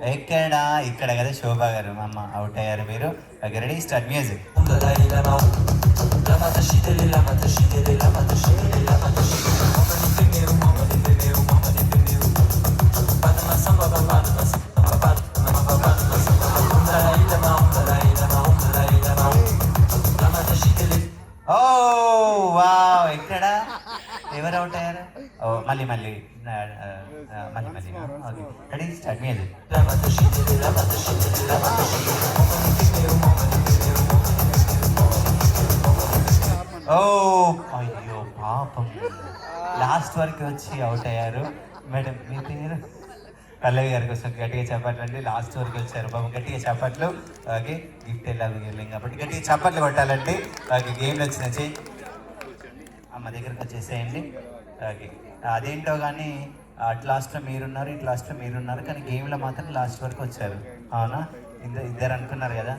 Speaker 6: ఎక్కడా ఇక్కడ కదా శోభా గారు అమ్మ అవుట్ అయ్యారు మీరు ఓకే రెడీ స్టార్ట్ మ్యూజిక్ ఓ వావ్ ఎక్కడ ఎవరు అవుట్ అయ్యారు ఓ మళ్ళీ ఓకే రెడీ స్టార్ట్ మ్యూజిక్ ఓ అయ్యో పాపం లాస్ట్ వరకు వచ్చి అవుట్ అయ్యారు మేడం మీ పేరు పల్లవి గారి కోసం గట్టిగా చెప్పట్లండి లాస్ట్ వరకు వచ్చారు బాబు గట్టిగా చెప్పట్లు ఓకే గిఫ్ట్ వెళ్ళాలి గేమ్ కాబట్టి గట్టిగా చప్పట్లు కొట్టాలండి ఓకే గేమ్లో వచ్చిన చేయి అమ్మ దగ్గరకు వచ్చేసేయండి ఓకే అదేంటో కానీ అట్ లాస్ట్లో మీరున్నారు ఇటు లాస్ట్లో మీరున్నారు కానీ గేమ్లో మాత్రం లాస్ట్ వరకు వచ్చారు అవునా ఇద్దరు అనుకున్నారు కదా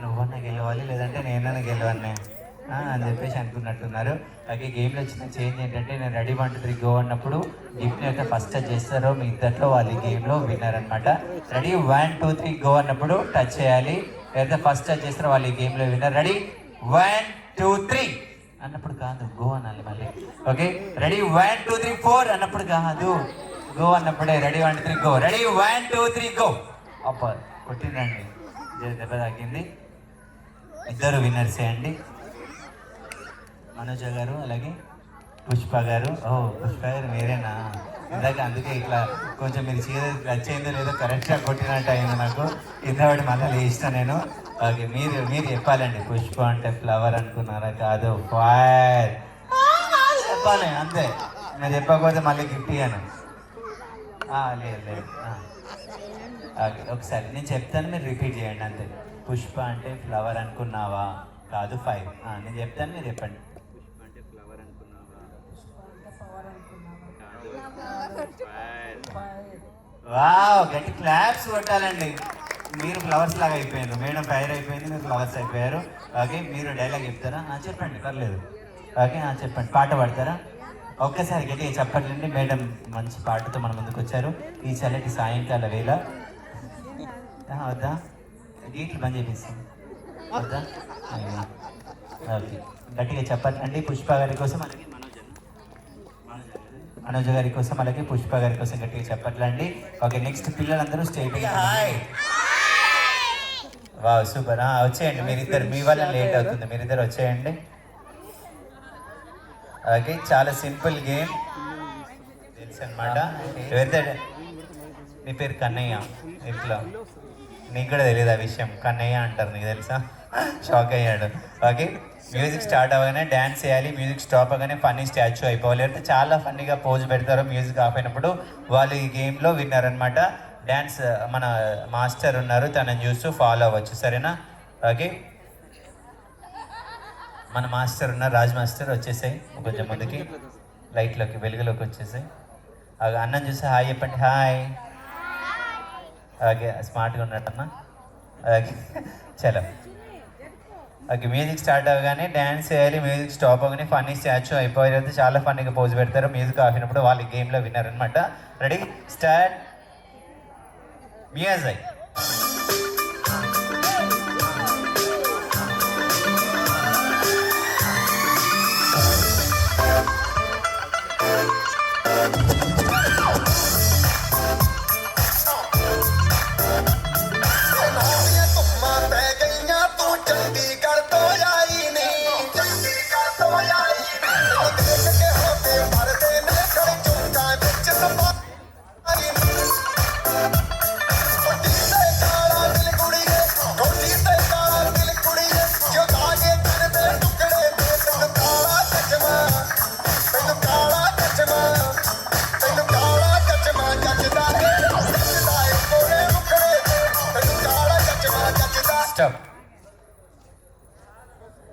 Speaker 6: నువ్వన్నా గెలవాలి లేదంటే నేనన్నా గెలవన్నే అని చెప్పేసి అనుకున్నట్టున్నారు అలాగే గేమ్లో వచ్చిన చేంజ్ ఏంటంటే నేను రెడీ 1 2 3 గో అన్నప్పుడు గిఫ్ట్ని అయితే ఫస్ట్ టచ్ చేస్తారో మీ ఇద్దరిలో వాళ్ళు ఈ గేమ్లో విన్నర్ అనమాట రెడీ 1 2 3 గో అన్నప్పుడు టచ్ చేయాలి లేదా ఫస్ట్ టచ్ చేస్తారో వాళ్ళు ఈ గేమ్లో విన్నర్ రెడీ 1 2 3 అన్నప్పుడు కాదు గో అనాలి మళ్ళీ ఓకే రెడీ 1 2 3 4 అన్నప్పుడు కాదు గో అన్నప్పుడే రెడీ 1 2 3 గో రెడీ 1 2 3 గో అబ్బా కొట్టిందండి దెబ్బ తాకింది ఇద్దరు విన్నర్సే అండి మనోజ గారు అలాగే పుష్ప గారు ఓ పుష్ప గారు మీరేనా ఇందాక అందుకే ఇట్లా కొంచెం మీరు చీర వచ్చేందో లేదో కరెక్ట్గా కొట్టినట్టు అయింది నాకు కింద పడి మళ్ళీ లేచిన నేను ఓకే మీరు చెప్పాలండి పుష్ప అంటే ఫ్లవర్ అనుకున్నారా కాదు ఫైర్ చెప్పాలి అంతే నేను చెప్పకపోతే మళ్ళీ గిఫ్ట్ ఇయ్యాను లేదు ఓకే ఒకసారి నేను చెప్తాను మీరు రిపీట్ చేయండి అంతే పుష్ప అంటే ఫ్లవర్ అనుకున్నావా కాదు ఫైర్ నేను చెప్తాను మీరు చెప్పండి వావ్ గట్టి క్లాప్స్ కొట్టాలండి మీరు ఫ్లవర్స్ లాగా అయిపోయారు మేడం ఫైర్ అయిపోయింది మీరు ఫ్లవర్స్ అయిపోయారు ఓకే మీరు డైలాగ్ చెప్తారా చెప్పండి పర్లేదు ఓకే చెప్పండి పాట పాడతారా ఒక్కసారి గట్టిగా చెప్పట్లండి మేడం మంచి పాటతో మన ముందుకు వచ్చారు ఈ చల్లటి సాయంకాల వేళ వద్దా గేట్లు బంద్ చేపిస్తాం వద్దా ఓకే గట్టిగా చెప్పట్లండి పుష్ప గారి కోసం అలాగే మనోజ గారి కోసం అలాగే పుష్ప గారి కోసం గట్టిగా చెప్పట్లండి ఓకే నెక్స్ట్ పిల్లలందరూ స్టేట్ వా సూపర్ వచ్చేయండి మీరిద్దరు మీ వల్ల లేట్ అవుతుంది మీరిద్దరు వచ్చేయండి ఓకే చాలా సింపుల్ గేమ్ తెలుసు అనమాట నీ పేరు కన్నయ్య. ఇట్లా నీకు కూడా తెలియదు ఆ విషయం, కన్నయ్య అంటారు, నీకు తెలుసా? షాక్ అయ్యాడు. ఓకే, మ్యూజిక్ స్టార్ట్ అవ్వగానే డ్యాన్స్ చేయాలి, మ్యూజిక్ స్టాప్ అవ్వగానే ఫన్నీ స్టాచ్యూ అయిపోవాలి. అంటే చాలా ఫన్నీగా పోజ్ పెడతారు. మ్యూజిక్ ఆఫ్ అయినప్పుడు వాళ్ళు ఈ గేమ్లో విన్నర్ అనమాట. డ్యాన్స్ మన మాస్టర్ ఉన్నారు, తనని చూస్తూ ఫాలో అవ్వచ్చు, సరేనా? ఓకే, మన మాస్టర్ ఉన్నారు, రాజ్ మాస్టర్ వచ్చేసాయి కొంచెం ముందుకి, లైట్లోకి వెలుగులోకి వచ్చేసాయి. అన్నం చూసి హాయ్ చెప్పండి. హాయ్. ఓకే, స్మార్ట్గా ఉన్నట్టమ్మా. ఓకే, చలో. ఓకే, మ్యూజిక్ స్టార్ట్ అవ్వగానే డ్యాన్స్ చేయాలి, మ్యూజిక్ స్టాప్ అవ్వగానే ఫన్నీ స్టాచ్యూ అయిపోయే తర్వాత చాలా ఫన్నీగా పోజ్ పెడతారు. మ్యూజిక్ ఆపినప్పుడు వాళ్ళు ఈ గేమ్లో విన్నర్ అనమాట. Ready, start music.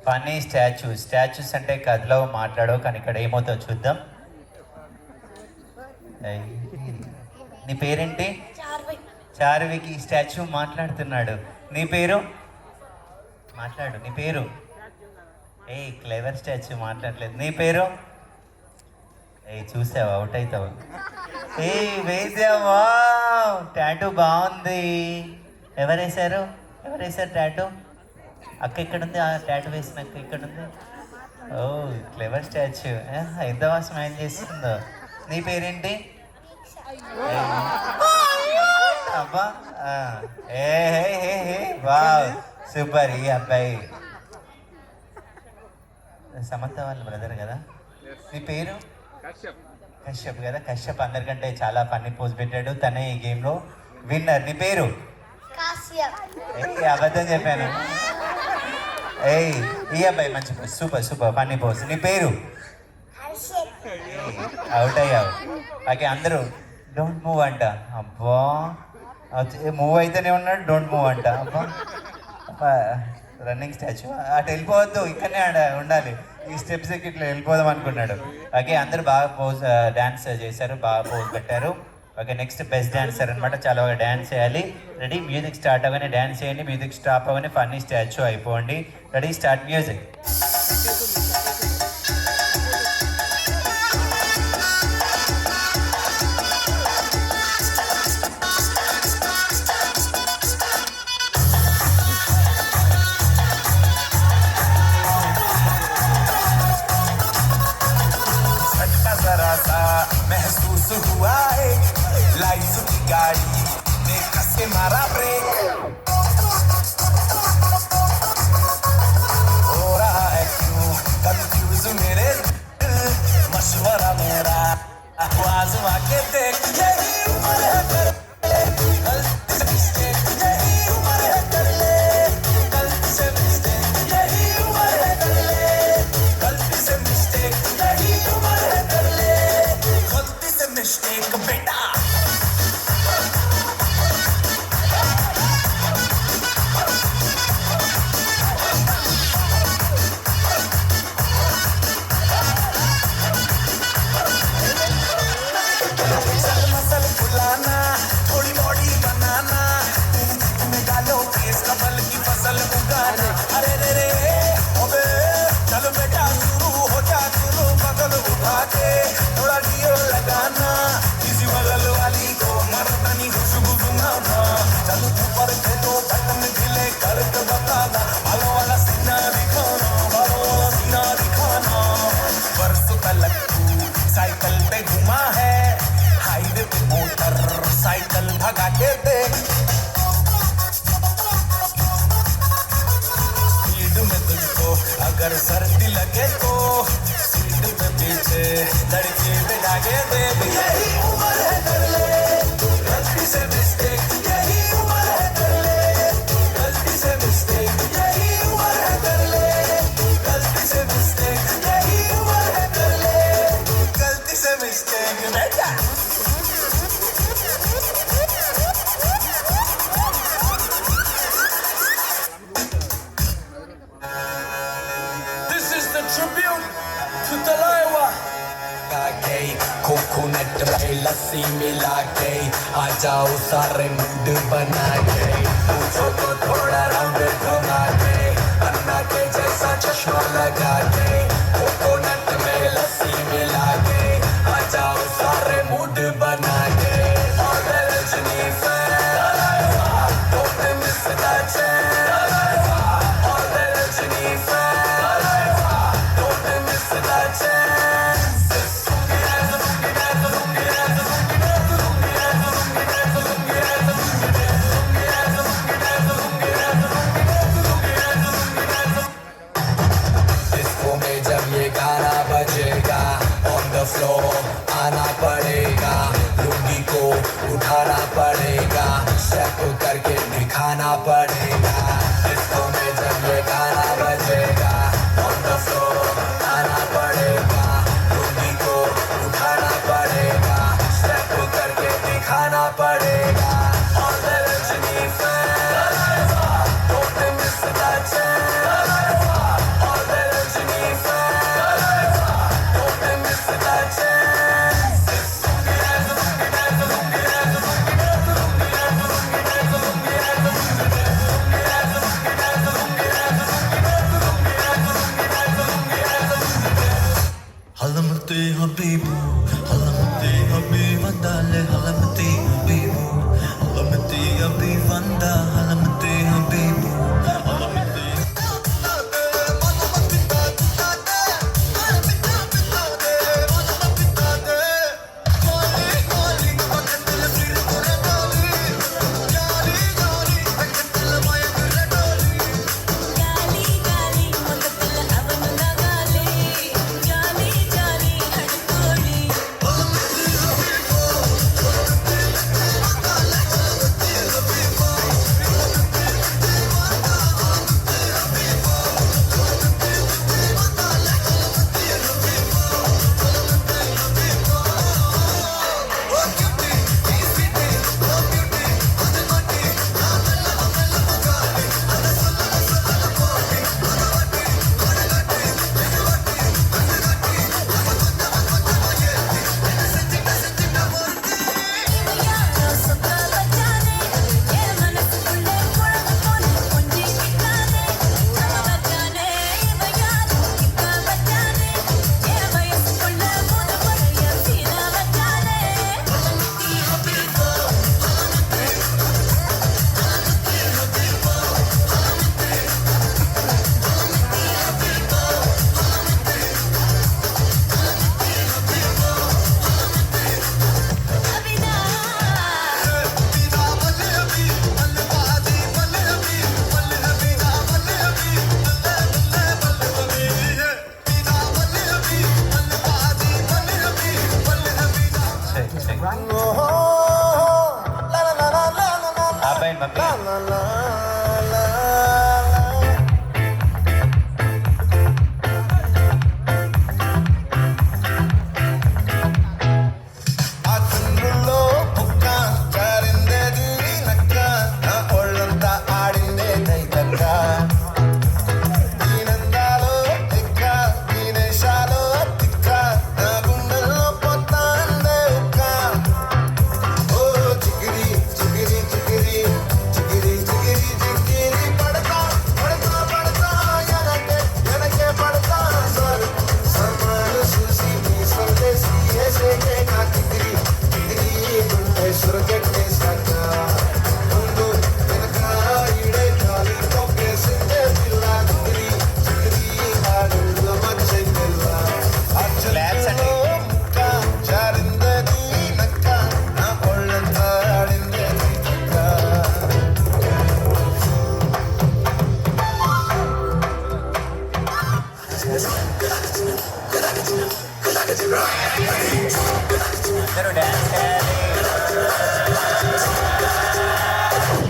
Speaker 6: Funny statues అంటే కథలో మాట్లాడవు, కానీ ఇక్కడ ఏమవుతుందో చూద్దాం. నీ పేరేంటి? చార్వికి. స్టాచ్యూ మాట్లాడుతున్నాడు. నీ పేరు? మాట్లాడు, నీ పేరు? క్లెవర్ స్టాచ్యూ మాట్లాడలేదు. నీ పేరు? చూసావా, అవుట్ అవుతావు. వేసావా? టాటూ బాగుంది. ఎవరేసారు టాటూ? అక్క ఇక్కడ ఉంది, ఆ టాటూ వేసిన అక్క ఇక్కడ ఉంది. ఓ, క్లెవర్ స్టాచ్యూ. ఎంత వాసం ఏం చేస్తుందో. నీ పేరేంటి? అబ్బా, వావ్, సూపర్. ఈ అబ్బాయి సమంత వాళ్ళ బ్రదర్ కదా. నీ పేరు? కశ్యప్ కదా. కశ్యప్ అందరికంటే చాలా ఫన్నీ పోజ్ పెట్టాడు, తనే ఈ గేమ్లో విన్నర్. నీ పేరు? అబద్ధం చెప్పాను. ఈ అబ్బాయి మంచి సూపర్ ఫన్నీ పోజ్. నీ పేరు? అవుట్ అయ్యావు. ఓకే, అందరూ డోంట్ మూవ్ అంట. అబ్బా, మూవ్ అయితేనే ఉన్నాడు, డోంట్ మూవ్ అంట. అబ్బా, రన్నింగ్ స్టాచ్యూ. అటు వెళ్ళిపోవద్దు, ఇక్కడనే ఉండాలి. ఈ స్టెప్స్ ఇట్లా వెళ్ళిపోదాం అనుకున్నాడు. ఓకే, అందరూ బాగా పోజ్ డ్యాన్స్ చేశారు, బాగా పోజ్ పెట్టారు. ఓకే, నెక్స్ట్ బెస్ట్ డాన్సర్ అనమాట. చాలా బాగా డ్యాన్స్ చేయాలి. రెడీ, మ్యూజిక్ స్టార్ట్ అవ్వగానే డ్యాన్స్ చేయండి, మ్యూజిక్ స్టాప్ అవ్వగానే ఫన్నీ స్టాచ్యూ అయిపోండి. Ready, start music.
Speaker 7: महसूस हुआ है लाइफ की गाड़ी ने कसे मारा ब्रेक हो रहा है क्यों कंफ्यूज मेरे दिल मशवरा मेरा आजमा के देख यही उम्र है कर ले गलती से मिस्टेक यही उम्र है कर ले गलती से मिस्टेक यही उम्र है कर ले गलती से मिस्टेक यही उम्र है कर ले गलती से मिस्टेक बेटा मसल फुलाना थोड़ी बॉडी बनाना में डालो फेस कबल की फसल उगाना अरे रे रे अबे चलो बेटा शुरू हो जा शुरू बगल उठा के थोड़ा डियो लगाना किसी बगल वाली को मर्दानी खुशबू सुनाना चलो ऊपर के दो बटन ढीले करके बताना बालों वाला सीना दिखाना बालों वाला सीना दिखाना बरसों तक तू साइकिल पे घुमा है हाईवे पे मोटर साइकिल भगा के देख स्पीड में तुझको अगर सर्दी लगे तो सीट पे पीछे लड़के बिठा के देख यही उम्र है कर ले गलती से बेटा This is the tribute to Talaiwa. Coconut में लस्सी मिला के आ जाओ सारे मूड बना के पूछो तो थोड़ा रंग घुमा के अन्ना के जैसा चश्मा लगा के कोकोनट में लस्सी मिला के आ जाओ सारे मूड बना के और Rajni don't miss that chance और Rajni don't miss that chance बजेगा ऑन द फ्लोर आना पड़ेगा लुंगी को उठाना पड़ेगा स्टेप करके दिखाना पड़ेगा डिस्को में जब ये गाना बजेगा ऑन द फ्लोर आना पड़ेगा लुंगी को उठाना पड़ेगा स्टेप करके दिखाना पड़ेगा on the Rajni fan don't miss that chance on the Rajni
Speaker 1: Halamati Habibu, Halamati Habibandale, Halamati Habibu, Halamati Habibanda, Halamati Habibu, Halamati.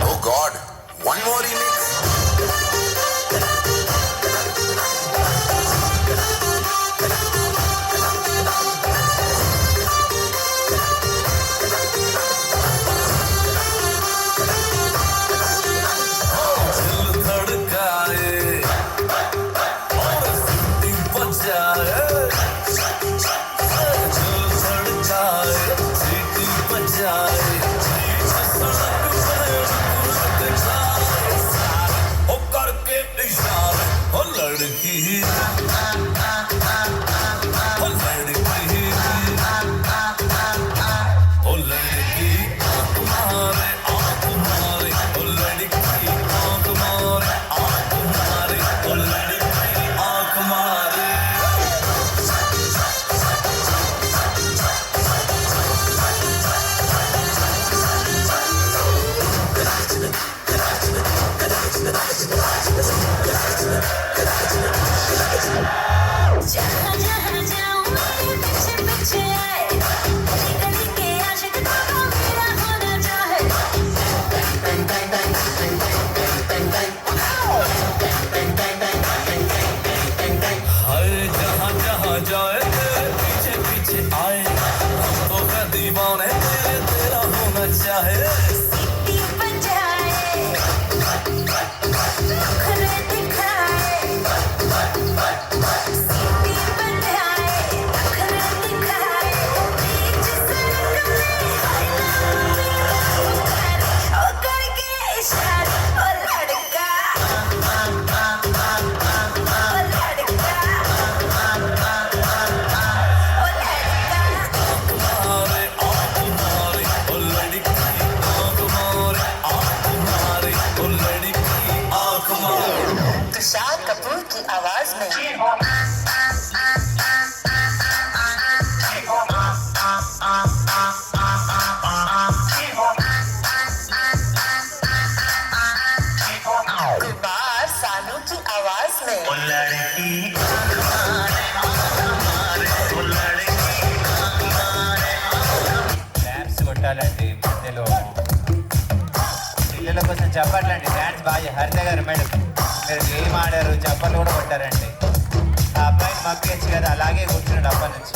Speaker 7: Oh God, one more remix.
Speaker 6: ఉండాలండి మధ్యలో. పిల్లల కోసం చెప్పట్లండి, డ్యాన్స్ బాగా హరిత గారు మేడం మీరు గేమ్ ఆడారు, చెప్పలు కూడా కొట్టారండి. ఆ అబ్బాయిని మగ్గేచ్చు కదా, అలాగే కూర్చున్నాడు అప్పటి నుంచి.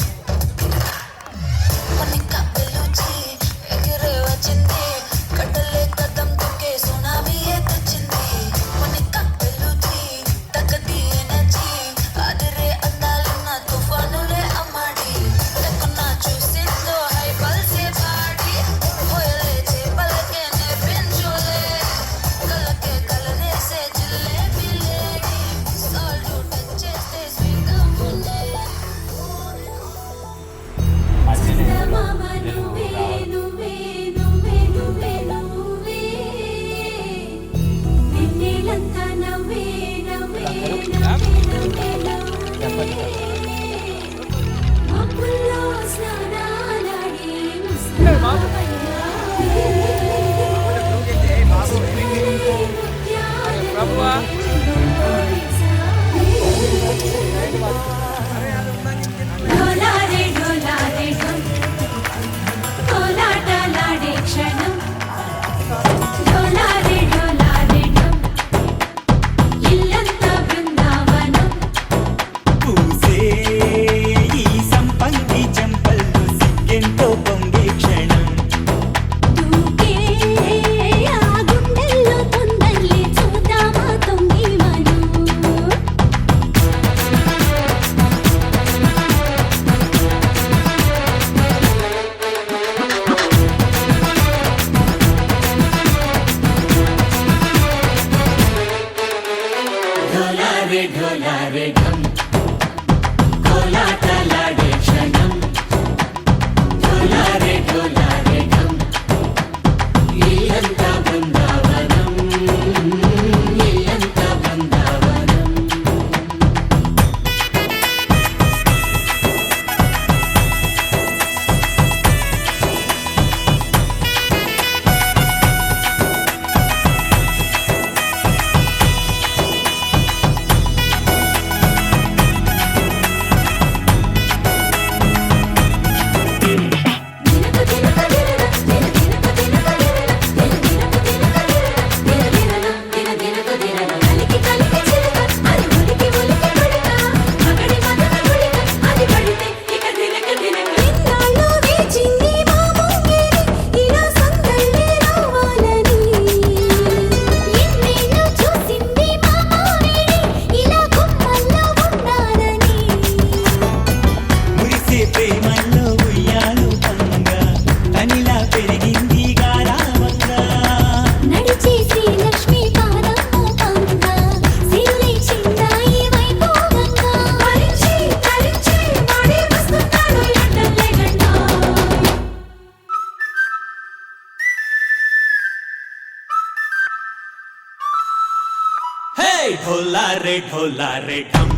Speaker 8: ढोला रे ढम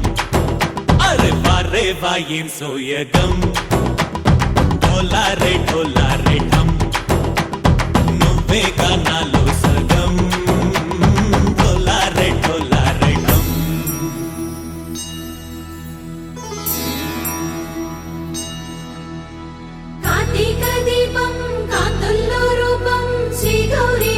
Speaker 8: अरे वाह ఏం సోయగం ढोला रे ढम నువ్వే గానాలో సగం ढोला रे ढम
Speaker 2: కార్తీక దీపం కాంతుల్లో రూపం శ్రీ గౌరీ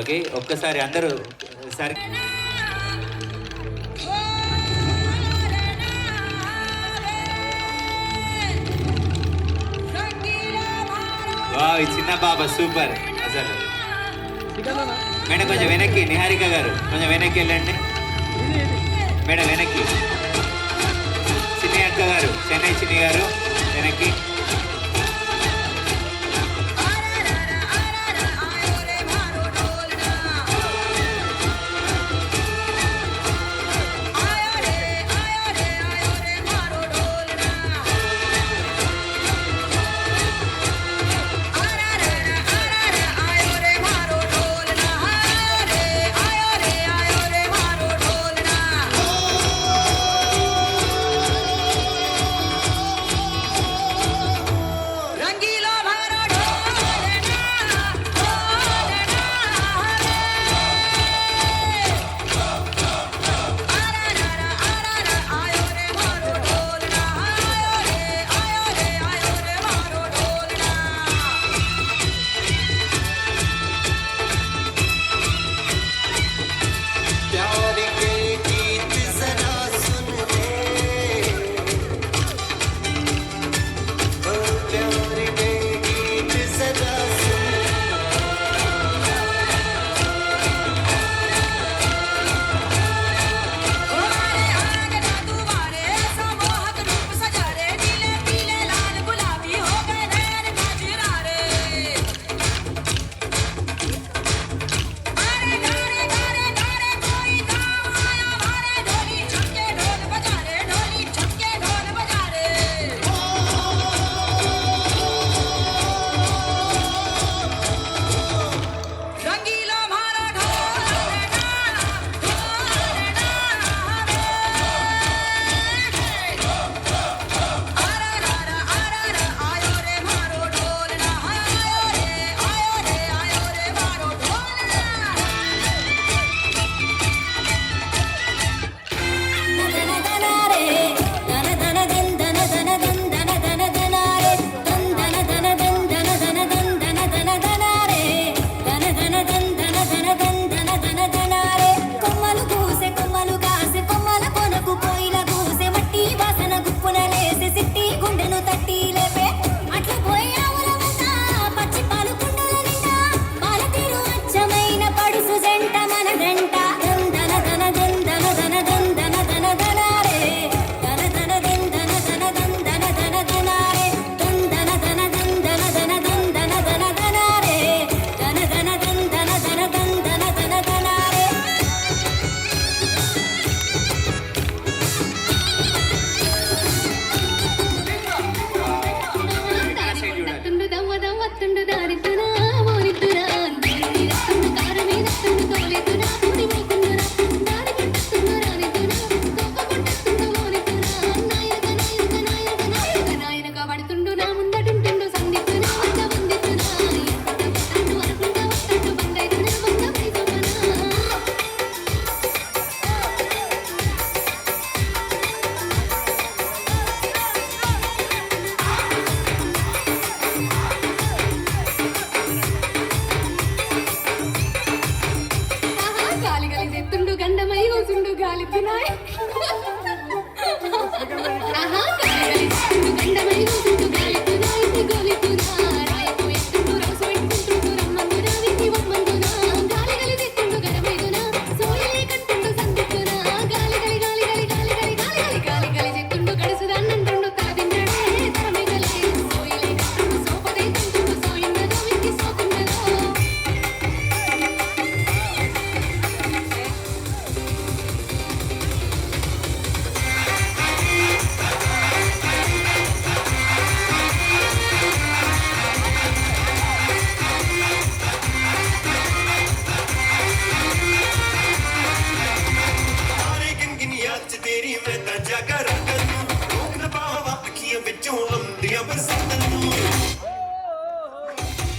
Speaker 6: ఓకే, ఒక్కసారి అందరూ సరి వావ్, ఈ చిన్న బాబా సూపర్ అసలు. మేడం కొంచెం వెనక్కి, నిహారిక గారు కొంచెం వెనక్కి వెళ్ళండి మేడం, వెనక్కి. చిన్ని అక్క గారు, చెన్నై చిన్ని గారు వెనక్కి.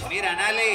Speaker 6: మీరు అనాలి.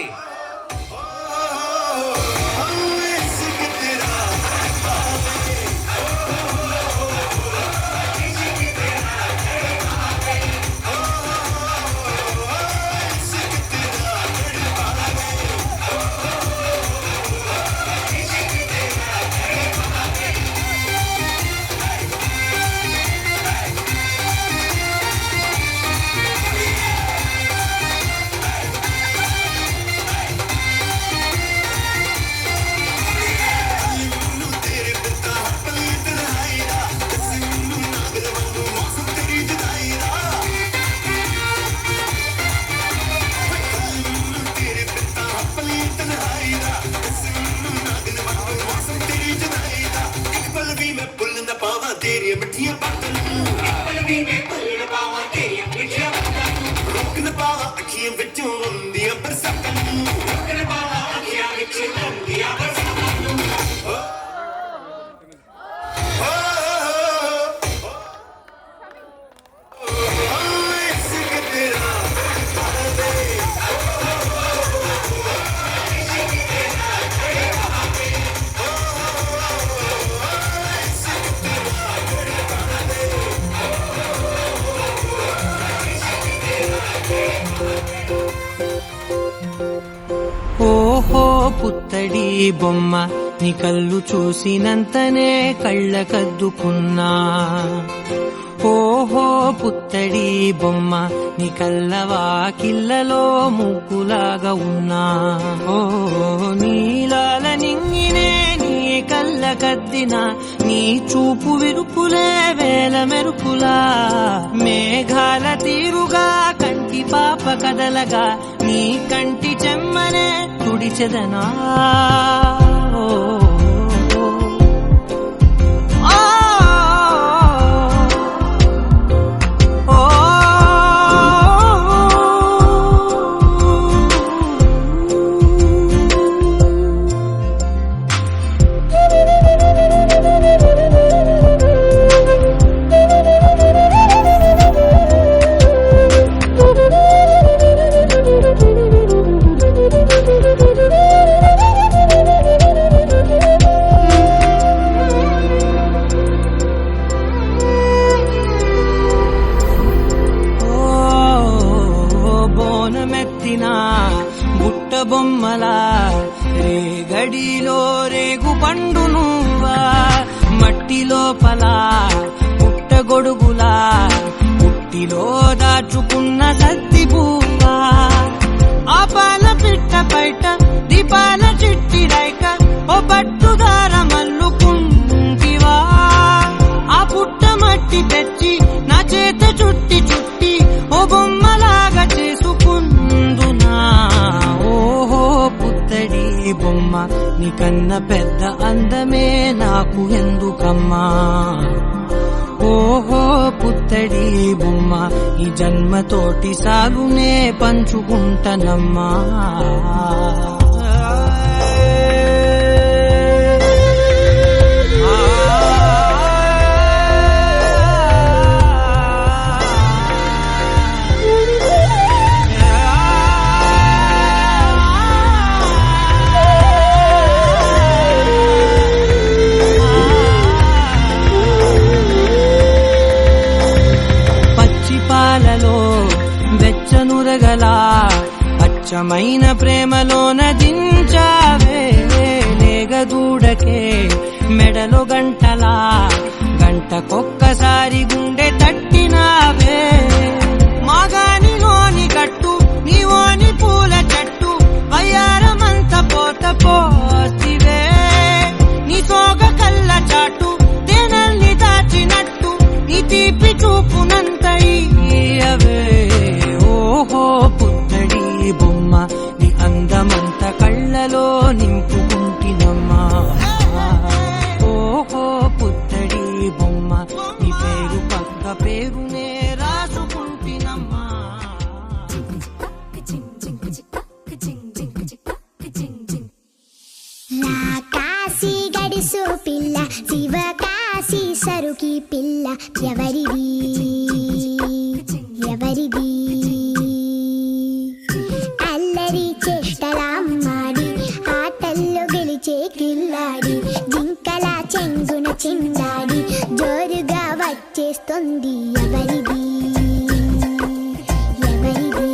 Speaker 7: में पुल्लना पावा तेरी मिठियां बातन अपनी में पुल्लना पावा तेरी मिठियां बातन रोकना पावा अखियां विचों दिया बरसातन रोकना पावा अखियां विचों दिया बरसातन
Speaker 9: ఓహో పుత్తడి బొమ్మ నీ కళ్ళు చూసినంతనే కళ్ళకద్దుకున్నా ఓహో పుత్తడి బొమ్మ నీ కళ్ళవాకిళ్ళలో ముగ్గులాగా ఉన్నా ఓ నీలాల నింగినే నీ కళ్ళకద్దిన నీ చూపు విరుపులే వేల మెరుపులా మేఘాల తీరుగా కంటి పాప కదలగా నీ కంటి చెమ్మనే తుడిచెదనా బుట్ట బొమ్మలా రేగడిలో రేగు పండు నువ్వా మట్టి లోపల పుట్ట గొడుగులా పుట్టిలో దాచుకున్న సత్తి పువ్వా ఆ పాల పిట్ట బయట దీపాల చిట్టి రైక ఓ పట్టుదార మల్లుకుంటివా ఆ పుట్ట మట్టి తెచ్చి నా చేత చుట్టి చుట్టి ఓ బొమ్మలాగా చేసుకుందునా ఓహో పుత్తడి బొమ్మ నీకన్న పెద్ద అందమే నాకు ఎందుకమ్మా ఓహో పుత్తడి బొమ్మ ఈ జన్మతోటి సాగునే పంచుకుంటనమ్మా పాలలో వెచ్చనురగలా అచ్చమైన ప్రేమలోన దించావే లేగదూడకే మెడలో గంటలా గంటకొక్కసారి గుండె తట్టినావే మాగానిలోని గట్టు నీవోని పూల చెట్టు వయ్యారమంత పోత పోసివే నీ సోగ కళ్ళ చాటు తేనల్ని దాచినట్టు నీ తీపి చూపునంత ఓహో పుత్తడి బొమ్మ నీ అందమంత కళ్ళలో నింపుకుంటినమ్మా ఓహో పుత్తడి బొమ్మ నీ పేరు పక్క పేరునే రాసుకుంటినమ్మా
Speaker 10: కాశీ గడిసు పిల్ల శివ కాశీ సరుకి పిల్ల ఎవరిది ఎవరిది అల్లరి చేష్టలామ్మాడి ఆటల్లో గెలిచే కిల్లాడి జింకల చెంగున చిందాడి జోరుగా వచ్చేస్తుంది ఎవరిది ఎవరిది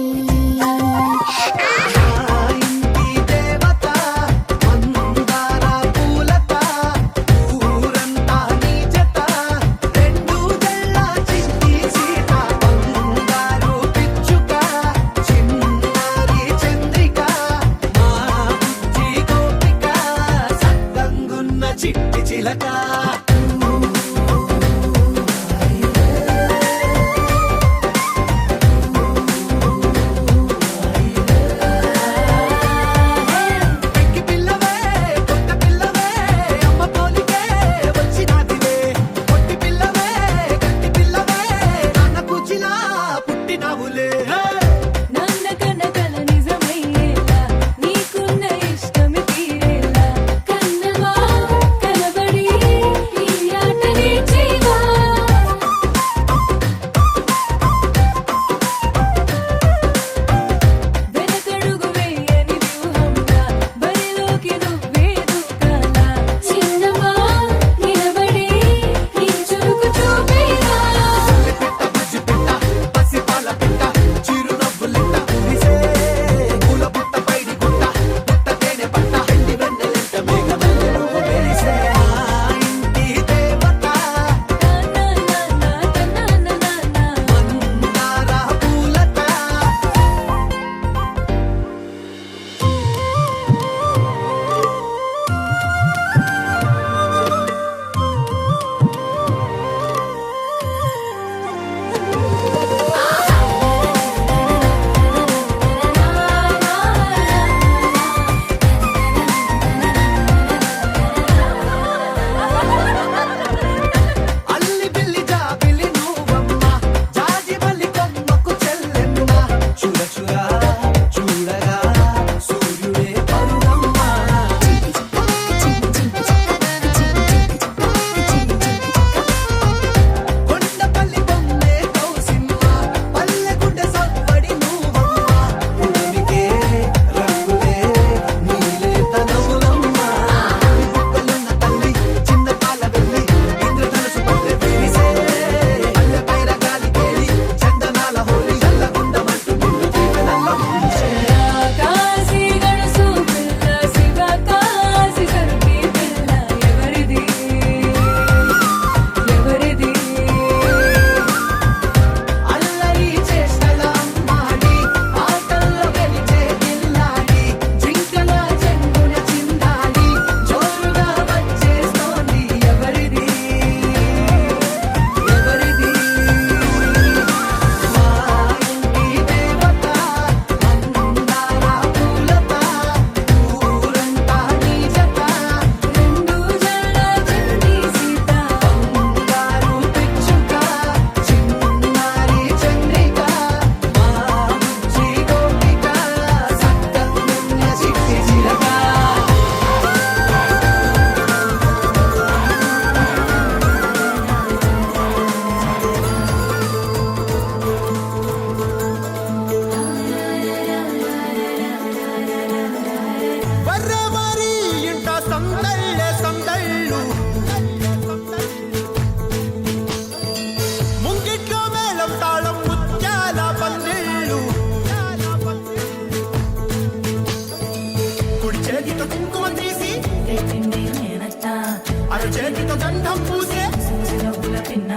Speaker 7: చిట్టి చిలక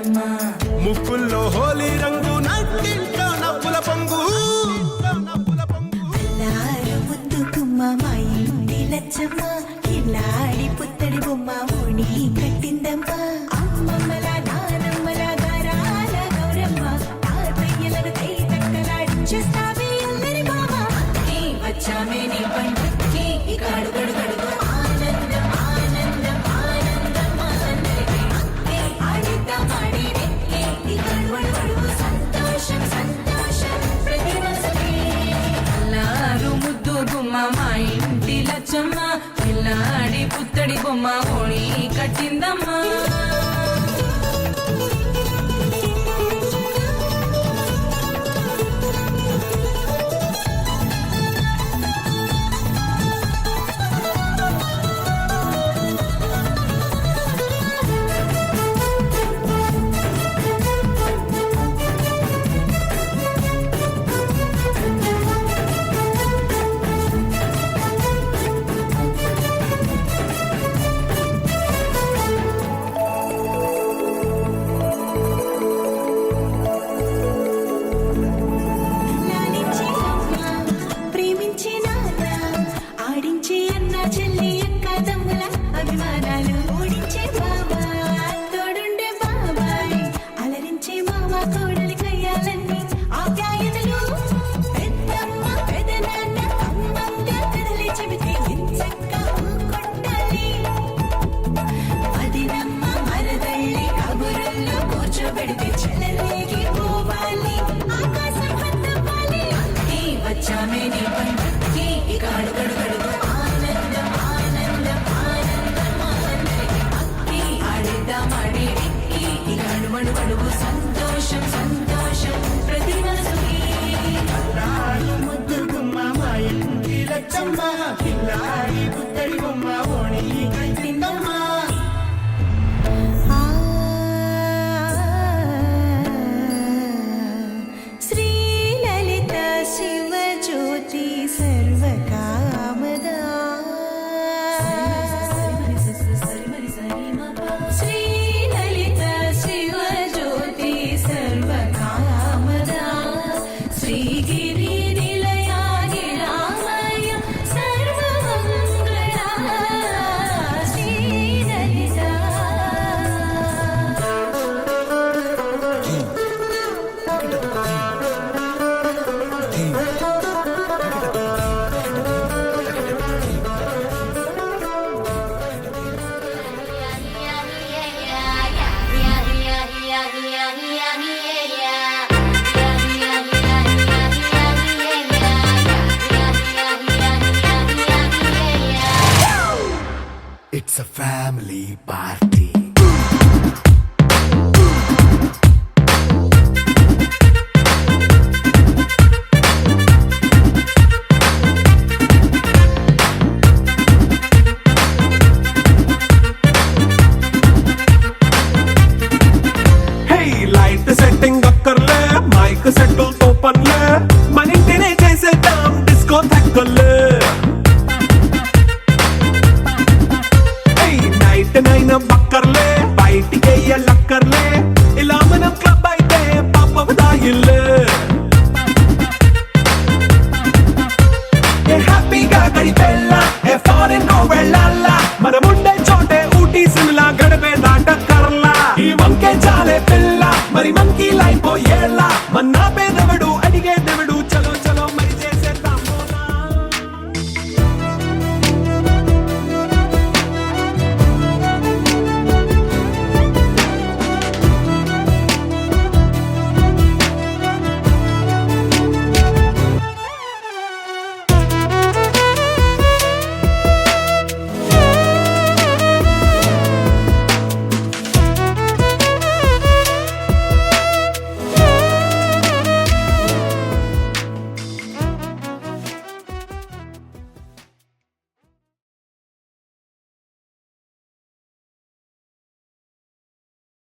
Speaker 5: గౌరమ్మ
Speaker 1: ముక్కుల్లో హోలీ రంగు నట్టింట్లో నవ్వుల పొంగు
Speaker 2: అల్లారు ముద్దు గుమ్మ మా ఇంటి లచ్చమ్మ కిల్లాడి పుత్తడి బొమ్మ ఓణి కట్టిందమ్మ అమ్మమ్మల నానమ్మల గారాల గౌరమ్మ తాతయ్యలను కై తక్కలాడించేస్తావే అల్లరి మామ అక్కి వచ్చామే నీ పండుక్కి ఇక అడుగడు గడుగు ఆనందం ఆనందం ఆనందం ఆనందరికీ అక్కి ఆడిద్దాం ఆడి నెక్కి ఇక అడుగడు గడుగు సంతోషం సంతోషం ప్రతి మనసుకి
Speaker 5: అల్లారు ముద్దు గుమ్మ మా ఇంటి లచ్చమ్మ పిల్లాడి పుత్తడి బొమ్మ ఓణి కట్టిందమ్మా
Speaker 2: లాలించే అమ్మ ప్రేమించే నాన్న ఆడించే అన్న చెల్లి అక్క తమ్ముల అభిమానాలు ఓడించే బాబా తోడుండే బాబాయ్ అలరించే మామ కోడలి కయ్యాలన్నీ ఆప్యాయతలు పెద్దమ్మ పెదనాన్న అమ్మంగా కదలి చెబితే ఎంచక్కా కొట్టాలి వదినమ్మ మరదళ్ళి కబురుల్లో కూర్చోబెడితే చెలరేగి పోవాలి ఆకాశం హద్దవ్వాలి అక్కి వచ్చామే నీ పండుక్కి ఇక అడుగడు గడుగు ఆనందం ఆనందం ఆనందం ఆనందరికీ అక్కి ఆడిద్దాం ఆడి ఎక్కి ఇక అడుగడు గడుగు సంతోషం సంతోషం ప్రతి మనసుకి
Speaker 1: అల్లారు ముద్దు గుమ్మ మా ఇంటి లచ్చమ్మ కిల్లాడి పుత్తడి బొమ్మ ఓణి కట్టిందమ్మా
Speaker 2: శ్రీ లలిత శివ జ్యోతి సర్వకామదా శ్రీ లలిత శివ జ్యోతి సర్వకామదా శ్రీగిరి నిలయా గిరామయ సర్వమంగళా Shri Lalitha
Speaker 1: It's a family party.
Speaker 7: Hey, light setting అక్కర్లే మైక్ సెట్టుల్ తో పనిలే మన ఇంటినే చేసేద్దాం డిస్కో థక్కర్లే నైట్ నైన్ బక్కర్లే బయటికి వెయ్యలక్కర్లే